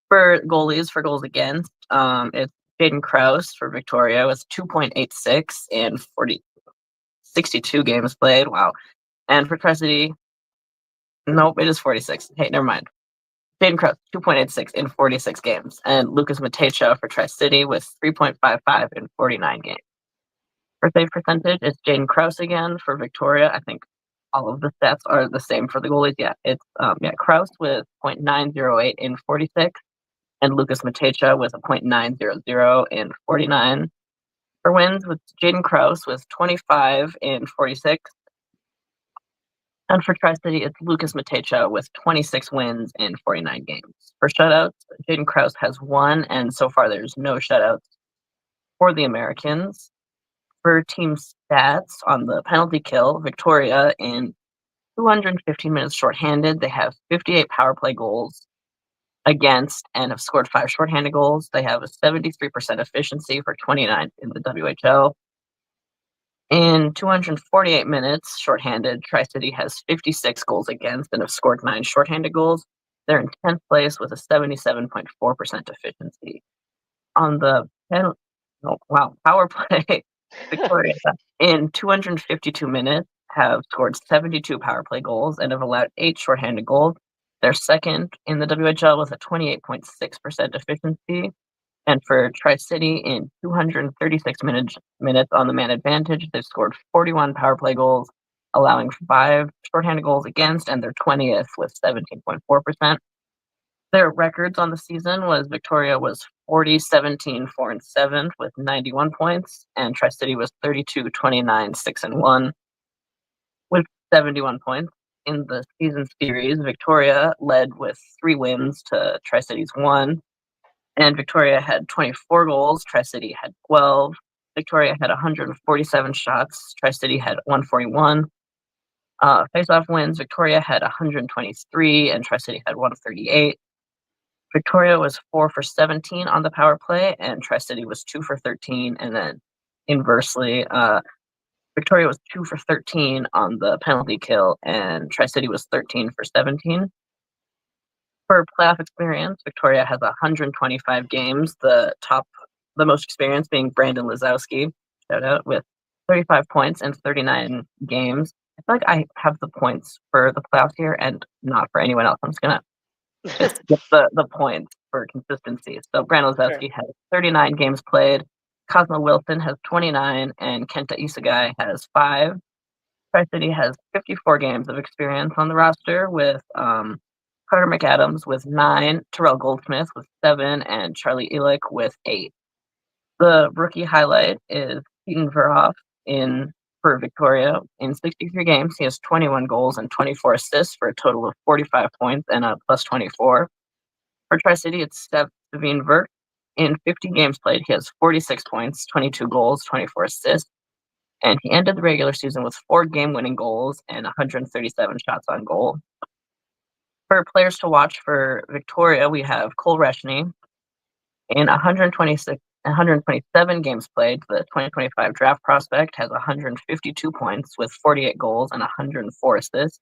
For goalies, for goals against, it's Jaden Krause for Victoria with 2.86 in 62 games played. Wow. And for Tri-City, Nope, it is 46. Hey, never mind. Jaden Krause, 2.86 in 46 games. And Lucas Matecha for Tri-City with 3.55 in 49 games. For save percentage, it's Jaden Krause again for Victoria. I think all of the stats are the same for the goalies. Yeah, it's Krause with 0.908 in 46, and Lucas Matecha with a 0.900 in 49. For wins, with Jaden Krause with 25 in 46. And for Tri-City, it's Lucas Matecha with 26 wins in 49 games. For shutouts, Jaden Krause has 1, and so far there's no shutouts for the Americans. For team stats on the penalty kill, Victoria in 215 minutes shorthanded, they have 58 power play goals against and have scored 5 shorthanded goals. They have a 73% efficiency for 29 in the WHL. In 248 minutes shorthanded, Tri-City has 56 goals against and have scored 9 shorthanded goals. They're in 10th place with a 77.4% efficiency. On the power play, Victoria in 252 minutes have scored 72 power play goals and have allowed 8 shorthanded goals. They're second in the WHL with a 28.6% efficiency. And for Tri-City in 236 minutes on the man advantage, they've scored 41 power play goals, allowing 5 shorthanded goals against, and they're 20th with 17.4%. Their records on the season was Victoria was 40, 17, 4, and 7 with 91 points, and Tri-City was 32, 29, 6, and 1 with 71 points. In the season series, Victoria led with 3 wins to Tri-City's 1, and Victoria had 24 goals. Tri-City had 12. Victoria had 147 shots. Tri-City had 141. Face-off wins, Victoria had 123, and Tri-City had 138. Victoria was 4 for 17 on the power play, and Tri-City was 2 for 13. And then inversely, Victoria was 2 for 13 on the penalty kill, and Tri-City was 13 for 17. For playoff experience, Victoria has 125 games, the most experienced being Brandon Lazowski, shout out, with 35 points and 39 games. I feel like I have the points for the playoffs here and not for anyone else. I'm just going to just get the points for consistency. So Brandon Lazowski has 39 games played, Cosmo Wilson has 29, and Kenta Isagai has 5. Tri-City has 54 games of experience on the roster with Carter McAdams with 9, Terrell Goldsmith with 7, and Charlie Elick with 8. The rookie highlight is Keaton Verhoff for Victoria. In 63 games, he has 21 goals and 24 assists for a total of 45 points and a plus 24. For Tri-City, it's Steven Vert. In 50 games played, he has 46 points, 22 goals, 24 assists, and he ended the regular season with 4 game-winning goals and 137 shots on goal. For players to watch for Victoria, we have Cole Reshney. In 127 games played, the 2025 draft prospect has 152 points with 48 goals and 104 assists.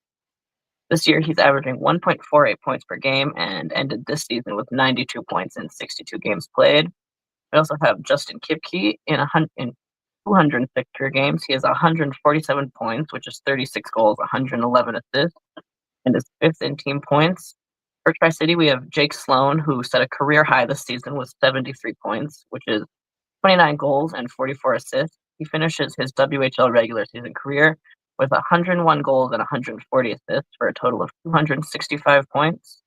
This year, he's averaging 1.48 points per game and ended this season with 92 points in 62 games played. We also have Justin Kipke in 206 career games. He has 147 points, which is 36 goals, 111 assists, and is 5th in team points. For Tri-City, we have Jake Sloan, who set a career high this season with 73 points, which is 29 goals and 44 assists. He finishes his WHL regular season career with 101 goals and 140 assists for a total of 265 points.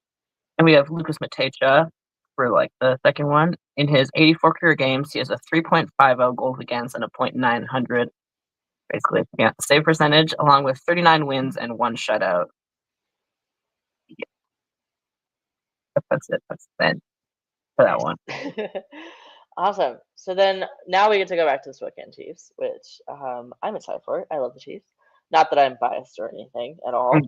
And we have Lucas Matecha for the second one. In his 84 career games, he has a 3.50 goals against and a .900 basically save percentage, along with 39 wins and 1 shutout. Yeah. That's it. That's it for that one. Awesome. So then now we get to go back to the Spokane Chiefs, which I'm excited for. I love the Chiefs. Not that I'm biased or anything at all.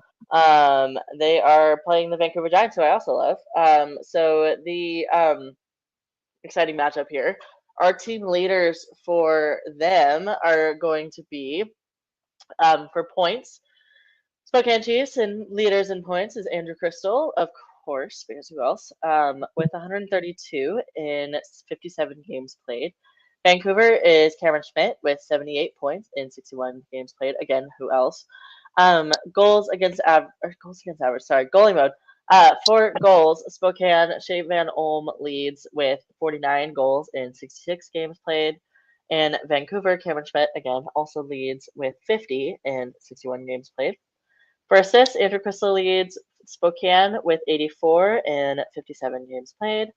They are playing the Vancouver Giants, who I also love. So the exciting matchup here. Our team leaders for them are going to be for points. Spokane Chiefs and leaders in points is Andrew Crystal, of course, because who else? With 132 in 57 games played. Vancouver is Cameron Schmidt with 78 points in 61 games played. Again, who else? Goals against average. Sorry, goalie mode. For goals, Spokane, Shea Van Olm leads with 49 goals in 66 games played. And Vancouver, Cameron Schmidt, again, also leads with 50 in 61 games played. For assists, Andrew Crystal leads Spokane with 84 in 57 games played.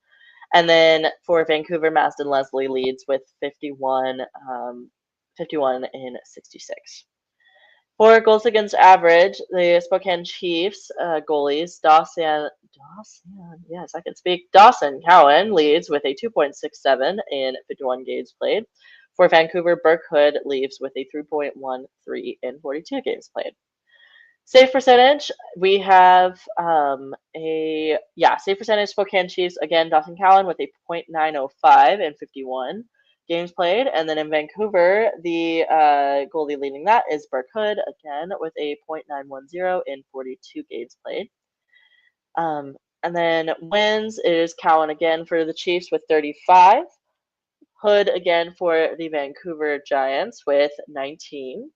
And then for Vancouver, Maston Leslie leads with 51 in 66. For goals against average, the Spokane Chiefs goalies yes, I can speak. Dawson Cowan leads with a 2.67 in 51 games played. For Vancouver, Burke Hood leads with a 3.13 in 42 games played. Save percentage, we have save percentage Spokane Chiefs again. Dawson Cowan with a .905 in 51 games played, and then in Vancouver, the goalie leading that is Burke Hood again with a .910 in 42 games played. And then wins is Cowan again for the Chiefs with 35. Hood again for the Vancouver Giants with 19.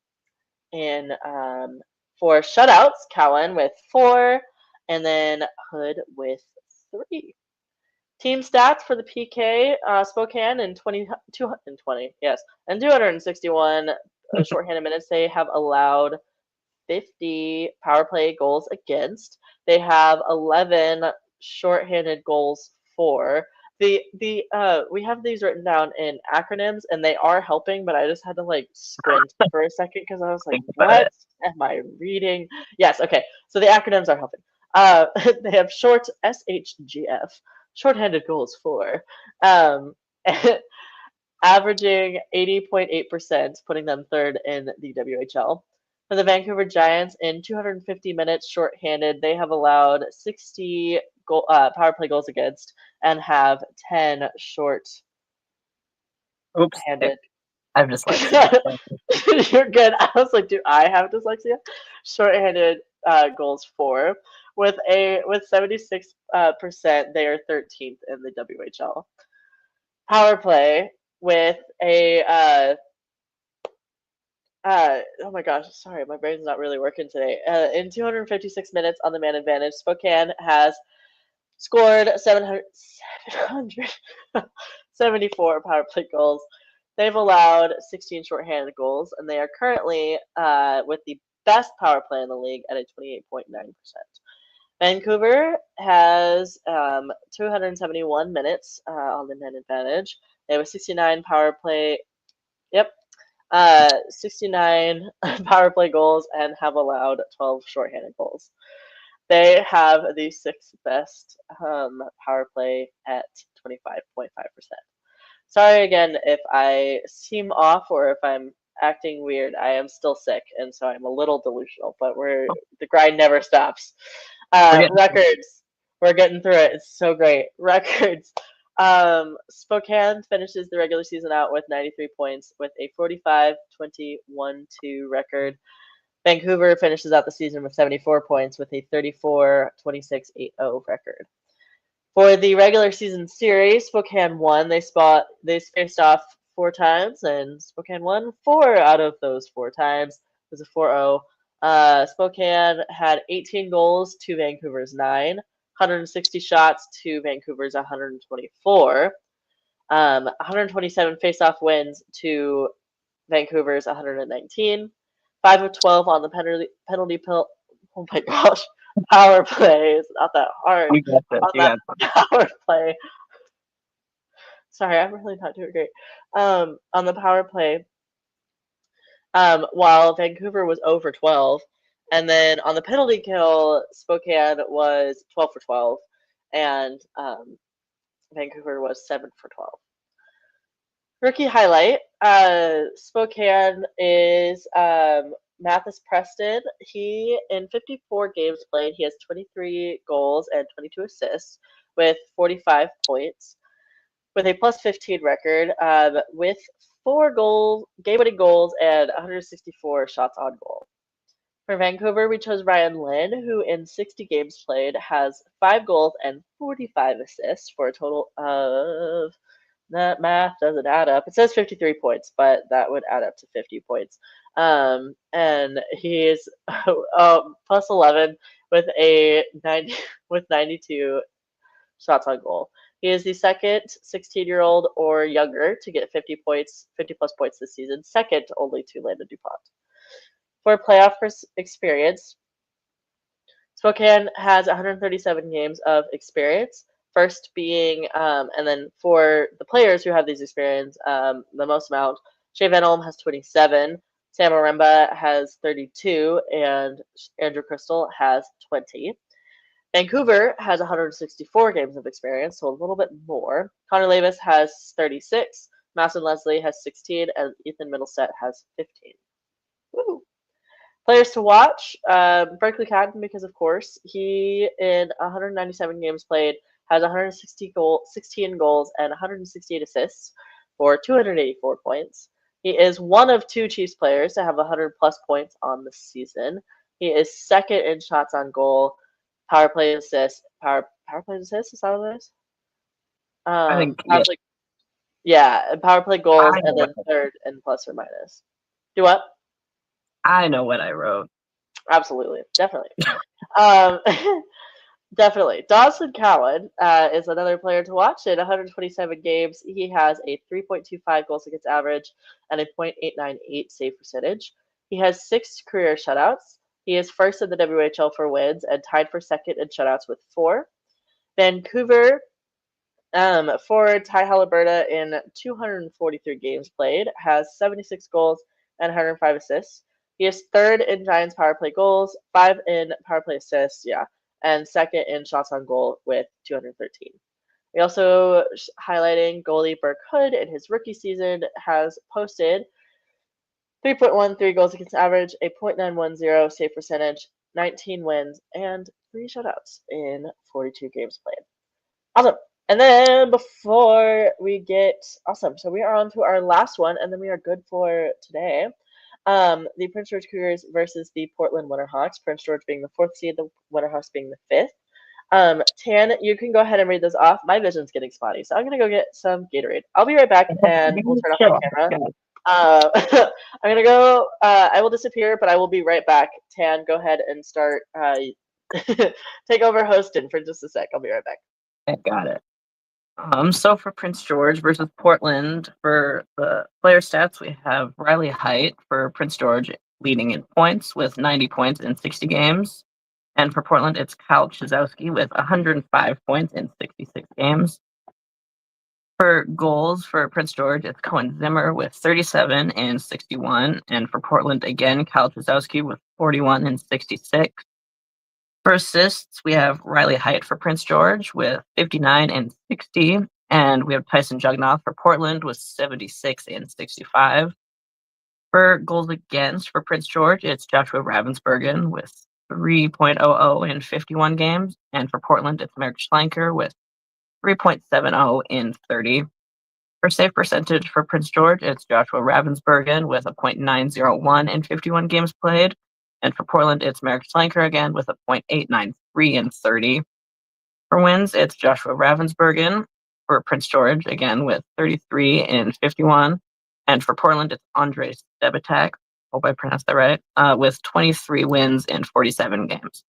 And for shutouts, Cowan with 4, and then Hood with 3. Team stats for the PK, Spokane in 220, yes, and 261 shorthanded minutes. They have allowed 50 power play goals against. They have 11 shorthanded goals for. We have these written down in acronyms and they are helping, but I just had to like squint for a second because I was like, Think about what it. am I reading? Yes, okay. So the acronyms are helping. They have short SHGF, shorthanded goals for. Averaging 80.8%, putting them third in the WHL. For the Vancouver Giants, in 250 minutes shorthanded, they have allowed 60 power play goals against and have 10 short-handed. Oops, I have dyslexia. You're good. I was like, do I have dyslexia? Shorthanded goals for. With 76%, they are 13th in the WHL. Power play with a oh my gosh, sorry, my brain's not really working today. In 256 minutes on the man advantage, Spokane has scored 774 power play goals. They've allowed 16 shorthanded goals, and they are currently with the best power play in the league at a 28.9%. Vancouver has 271 minutes on the man advantage. They have a 69 power play. Yep, 69 power play goals and have allowed 12 shorthanded goals. They have the sixth best power play at 25.5%. Sorry again if I seem off or if I'm acting weird. I am still sick, and so I'm a little delusional, but the grind never stops. Records. We're getting through it. It's so great. Records. Spokane finishes the regular season out with 93 points with a 45-20-1-2 record. Vancouver finishes out the season with 74 points with a 34-26-8-0 record. For the regular season series, Spokane won. They faced off 4 times, and Spokane won 4 out of those 4 times. It was a 4-0. Spokane had 18 goals to Vancouver's 9, 160 shots to Vancouver's 124, 127 face-off wins to Vancouver's 119, 5 of 12 on the penalty pill. Oh my gosh, power play is not that hard. You got this. On that power play. Sorry, I'm really not doing great. On the power play, while Vancouver was 0 for 12. And then on the penalty kill, Spokane was 12 for 12, and Vancouver was 7 for 12. Rookie highlight, Spokane is Mathis Preston. He, in 54 games played, he has 23 goals and 22 assists with 45 points, with a plus 15 record, with 4 game-winning goals, and 164 shots on goal. For Vancouver, we chose Ryan Lynn, who in 60 games played has 5 goals and 45 assists for a total of, that math doesn't add up. It says 53 points, but that would add up to 50 points. And he is plus 11 with a 90 with 92 shots on goal. He is the second 16-year-old or younger to get 50 points, 50 plus points this season, second only to Landon Dupont. For playoff experience, Spokane has 137 games of experience. First being, and then for the players who have these experience, the most amount, Shea Van Olm has 27, Sam Oremba has 32, and Andrew Crystal has 20. Vancouver has 164 games of experience, so a little bit more. Connor Levis has 36, Masson Leslie has 16, and Ethan Middlestead has 15. Woo! Players to watch, Berkeley Catton, because of course he in 197 games played has 16 goals and 168 assists for 284 points. He is one of two Chiefs players to have 100 plus points on the season. He is second in shots on goal, power play assists. Power play assists, is that what it is? I think, Power play, yeah, and power play goals, I know and then third in plus or minus. Do what? I know what I wrote. Absolutely, definitely. Um, definitely. Dawson Cowan is another player to watch. In 127 games, he has a 3.25 goals against average and a .898 save percentage. He has 6 career shutouts. He is first in the WHL for wins and tied for second in shutouts with 4. Vancouver, for Ty Halliburton in 243 games played, has 76 goals and 105 assists. He is third in Giants power play goals, 5 in power play assists, and second in shots on goal with 213. We also highlighting goalie Burke Hood in his rookie season has posted 3.13 goals against average, a .910 save percentage, 19 wins, and 3 shutouts in 42 games played. Awesome. And then before we get awesome, so we are on to our last one, and then we are good for today. The Prince George Cougars versus the Portland Winterhawks. Prince George being the 4th seed, the Winterhawks being the 5th. Tan, you can go ahead and read this off. My vision's getting spotty, so I'm gonna go get some Gatorade. I'll be right back, and we'll turn off my camera. I'm gonna go. I will disappear, but I will be right back. Tan, go ahead and start. Take over hosting for just a sec. I'll be right back. I got it. So for Prince George versus Portland, for the player stats, we have Riley Height for Prince George leading in points with 90 points in 60 games. And for Portland, it's Kyle Chizowski with 105 points in 66 games. For goals for Prince George, it's Cohen Zimmer with 37 and 61. And for Portland, again, Kyle Chizowski with 41 and 66. For assists, we have Riley Height for Prince George with 59 and 60. And we have Tyson Jugnoff for Portland with 76 and 65. For goals against for Prince George, it's Joshua Ravensbergen with 3.00 in 51 games. And for Portland, it's Merrick Schlenker with 3.70 in 30. For save percentage for Prince George, it's Joshua Ravensbergen with a .901 in 51 games played. And for Portland, it's Merrick Schlenker again with a .893 in 30. For wins, it's Joshua Ravensbergen. For Prince George, again with 33 in 51. And for Portland, it's Andrei Stebatak, hope I pronounced that right, with 23 wins in 47 games.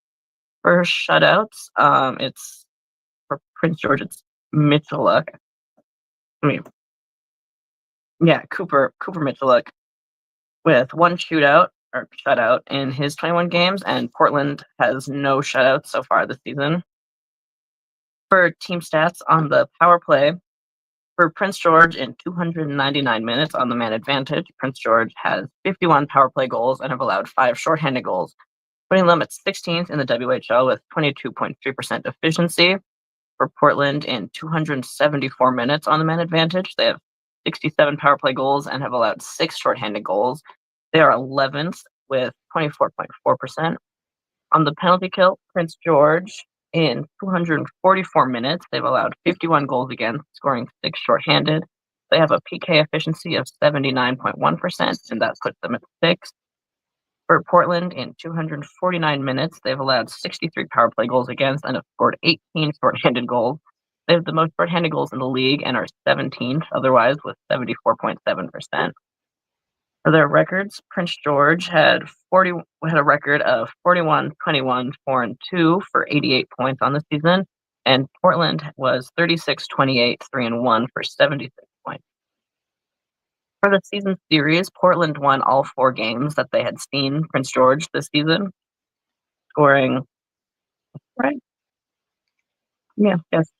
For shutouts, it's for Prince George, it's Mitchelluk. Cooper Mitchelluk with 1 shutout in his 21 games, and Portland has no shutouts so far this season. For team stats on the power play, for Prince George in 299 minutes on the man advantage, Prince George has 51 power play goals and have allowed 5 shorthanded goals, putting them at 16th in the WHL with 22.3% efficiency. For Portland in 274 minutes on the man advantage, they have 67 power play goals and have allowed 6 shorthanded goals. They are 11th with 24.4%. On the penalty kill, Prince George in 244 minutes, they've allowed 51 goals against, scoring 6 shorthanded. They have a PK efficiency of 79.1%, and that puts them at 6th. For Portland, in 249 minutes, they've allowed 63 power play goals against and have scored 18 shorthanded goals. They have the most shorthanded goals in the league and are 17th otherwise with 74.7%. For their records, Prince George had a record of 41, 21, 4 and 2 for 88 points on the season, and Portland was 36, 28, 3 and 1 for 76 points. For the season series, Portland won all 4 games that they had seen Prince George this season, scoring right. Yeah, yes.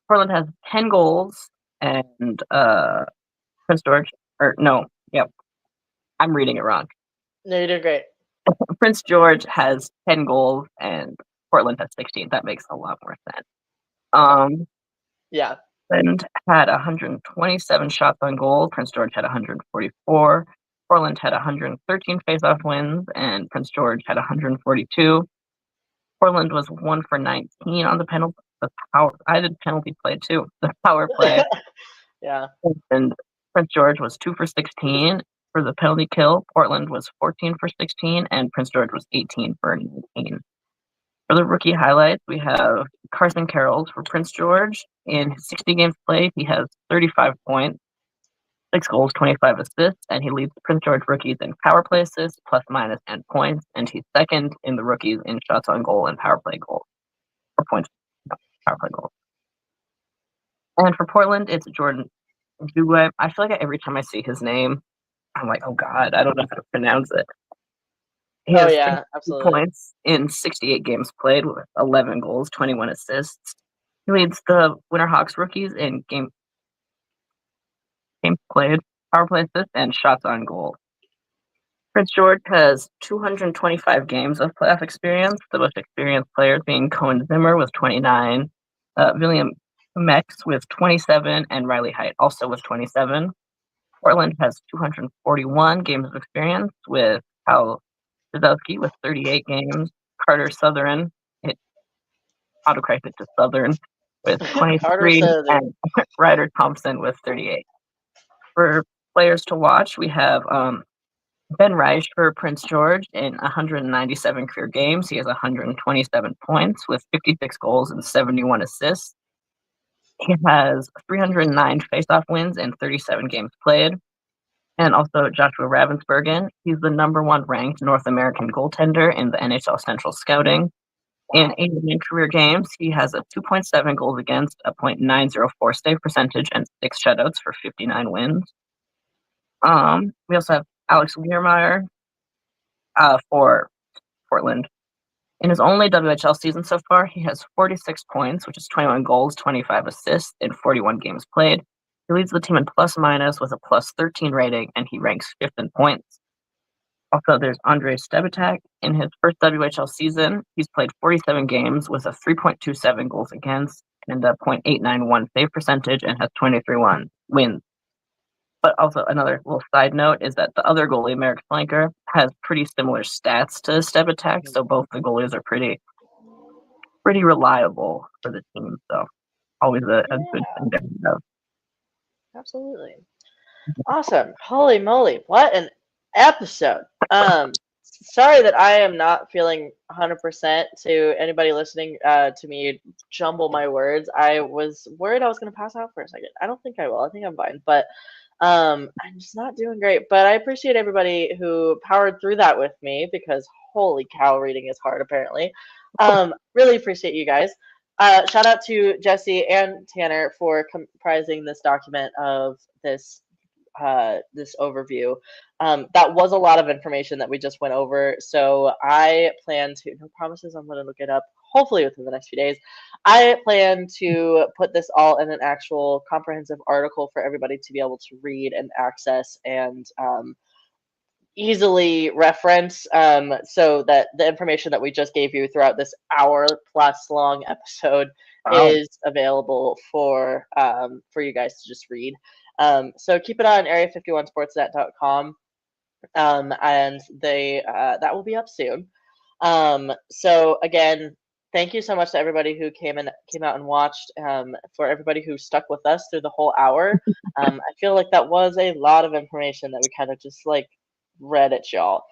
Portland has 10 goals, and Prince George, or no, yep, I'm reading it wrong. No, you did great. Prince George has 10 goals and Portland has 16. That makes a lot more sense. Yeah. Portland had 127 shots on goal. Prince George had 144. Portland had 113 faceoff wins, and Prince George had 142. Portland was 1 for 19 on the penalty. I did penalty play too. The power play. Yeah. And Prince George was 2 for 16 for the penalty kill. Portland was 14 for 16, and Prince George was 18 for 19. For the rookie highlights, we have Carson Carroll for Prince George. In his 60 games played, he has 35 points, 6 goals, 25 assists, and he leads Prince George rookies in power play assists, plus minus, and points, and he's second in the rookies in shots on goal and power play goals. Or points, no, power play goals. And for Portland, it's Jordan Duguay. I feel like every time I see his name, I'm like, oh God, I don't know how to pronounce it. He has absolutely. points in 68 games played with 11 goals, 21 assists. He leads the Winterhawks rookies in games played, power play assists, and shots on goal. Prince George has 225 games of playoff experience, the most experienced players being Cohen Zimmer with 29, William Mex with 27, and Riley Height also with 27. Portland has 241 games of experience with Kyle Sadowski with 38 games, Carter Southern, it autocorrected to Southern, with 23, and Ryder Thompson with 38. For players to watch, we have Ben Reich for Prince George in 197 career games. He has 127 points with 56 goals and 71 assists. He has 309 faceoff wins in 37 games played. And also Joshua Ravensbergen. He's the number 1 ranked North American goaltender in the NHL Central Scouting. In 89 career games, he has a 2.7 goals against, a .904 save percentage, and 6 shutouts for 59 wins. We also have Alex Weirmeyer for Portland. In his only WHL season so far, he has 46 points, which is 21 goals, 25 assists in 41 games played. He leads the team in plus minus with a plus 13 rating, and he ranks 5th in points. Also, there's Andrei Stebatak. In his first WHL season, he's played 47 games with a 3.27 goals against and a .891 save percentage and has 23 wins. But also another little side note is that the other goalie, Merrick Flanker, has pretty similar stats to Stebatak, so both the goalies are pretty reliable for the team. So always a good thing to have. Absolutely. Awesome. Holy moly. What an episode. Sorry that I am not feeling 100% to anybody listening to me jumble my words. I was worried I was going to pass out for a second. I don't think I will. I think I'm fine. But I'm just not doing great. But I appreciate everybody who powered through that with me because holy cow, reading is hard apparently. Really appreciate you guys. Shout out to Jesse and Tanner for comprising this document of this overview. That was a lot of information that we just went over. So I plan to, no promises, I'm going to look it up hopefully within the next few days. I plan to put this all in an actual comprehensive article for everybody to be able to read and access and easily reference so that the information that we just gave you throughout this hour plus long episode is available for you guys to just read. So keep it on area51sportsnet.com, and that will be up soon. So again, thank you so much to everybody who came out and watched. For everybody who stuck with us through the whole hour, I feel like that was a lot of information that we kind of just like read at y'all.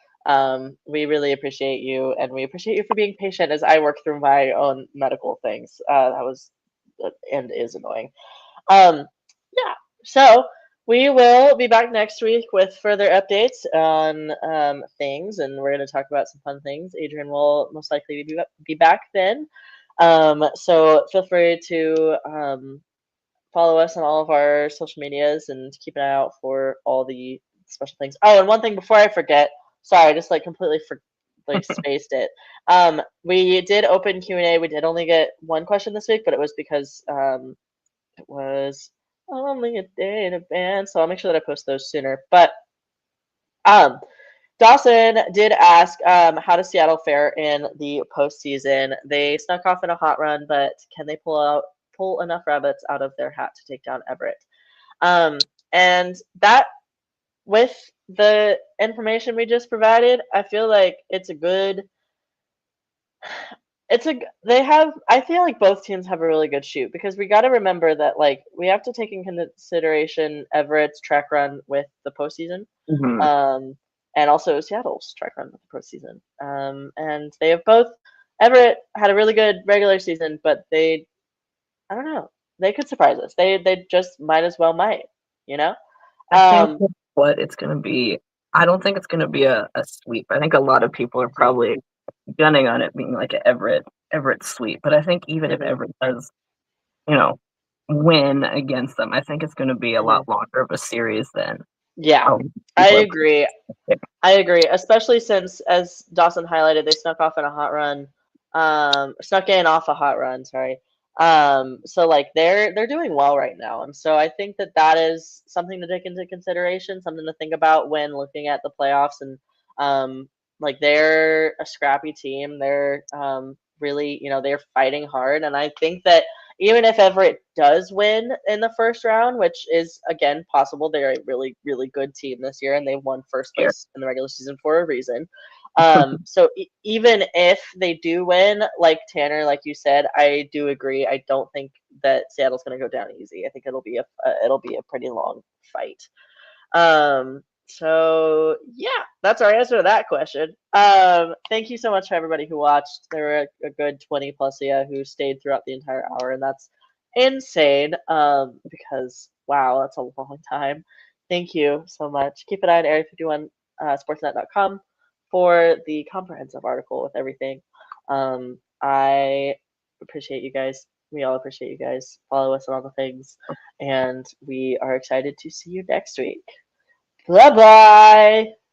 We really appreciate you, and we appreciate you for being patient as I work through my own medical things. That was and is annoying. Yeah. So We will be back next week with further updates on things, and we're going to talk about some fun things. Adrian will most likely be back then. So feel free to follow us on all of our social medias and keep an eye out for all the special things. Oh, and one thing before I forget, sorry, I just like completely spaced it. We did open Q&A. We did only get one question this week, but it was because it was only a day in advance, so I'll make sure that I post those sooner. But um, Dawson did ask how does Seattle fare in the postseason? They snuck off in a hot run, but can they pull enough rabbits out of their hat to take down Everett? And that, with the information we just provided, I feel like it's a good. It's a they have I feel like both teams have a really good shoot because we got to remember that like we have to take in consideration Everett's track run with the postseason, Hmm. um, and also Seattle's track run with the postseason. And they have both. Everett had a really good regular season, but I don't know, they could surprise us. They just might, you know. I think Um, what it's going to be, I don't think it's going to be a sweep. I think a lot of people are mhm, probably gunning on it being like an Everett sweep. But I think even if mhm, Everett does, you know, win against them, I think it's going to be a mhm. lot longer of a series than Yeah, I people are agree. I agree, especially since, as Dawson highlighted, they snuck off in a hot run, snuck in off a hot run. Sorry. So like they're doing well right now, and so I think that that is something to take into consideration, something to think about when looking at the playoffs. And like they're a scrappy team. They're really, they're fighting hard, and I think that even if Everett does win in the first round, which is again possible, they're a really, really good team this year, and they won first here. place in the regular season for a reason. So even if they do win, like Tanner, like you said, I do agree. I don't think that Seattle's going to go down easy. I think it'll be a pretty long fight. So yeah, that's our answer to that question. Thank you so much for everybody who watched. There were a good 20 plus of you who stayed throughout the entire hour, and that's insane. Because wow, that's a long time. Thank you so much. Keep an eye on Area 51 sportsnet.com for the comprehensive article with everything. I appreciate you guys. We all appreciate you guys. Follow us on all the things, and we are excited to see you next week. Bye bye.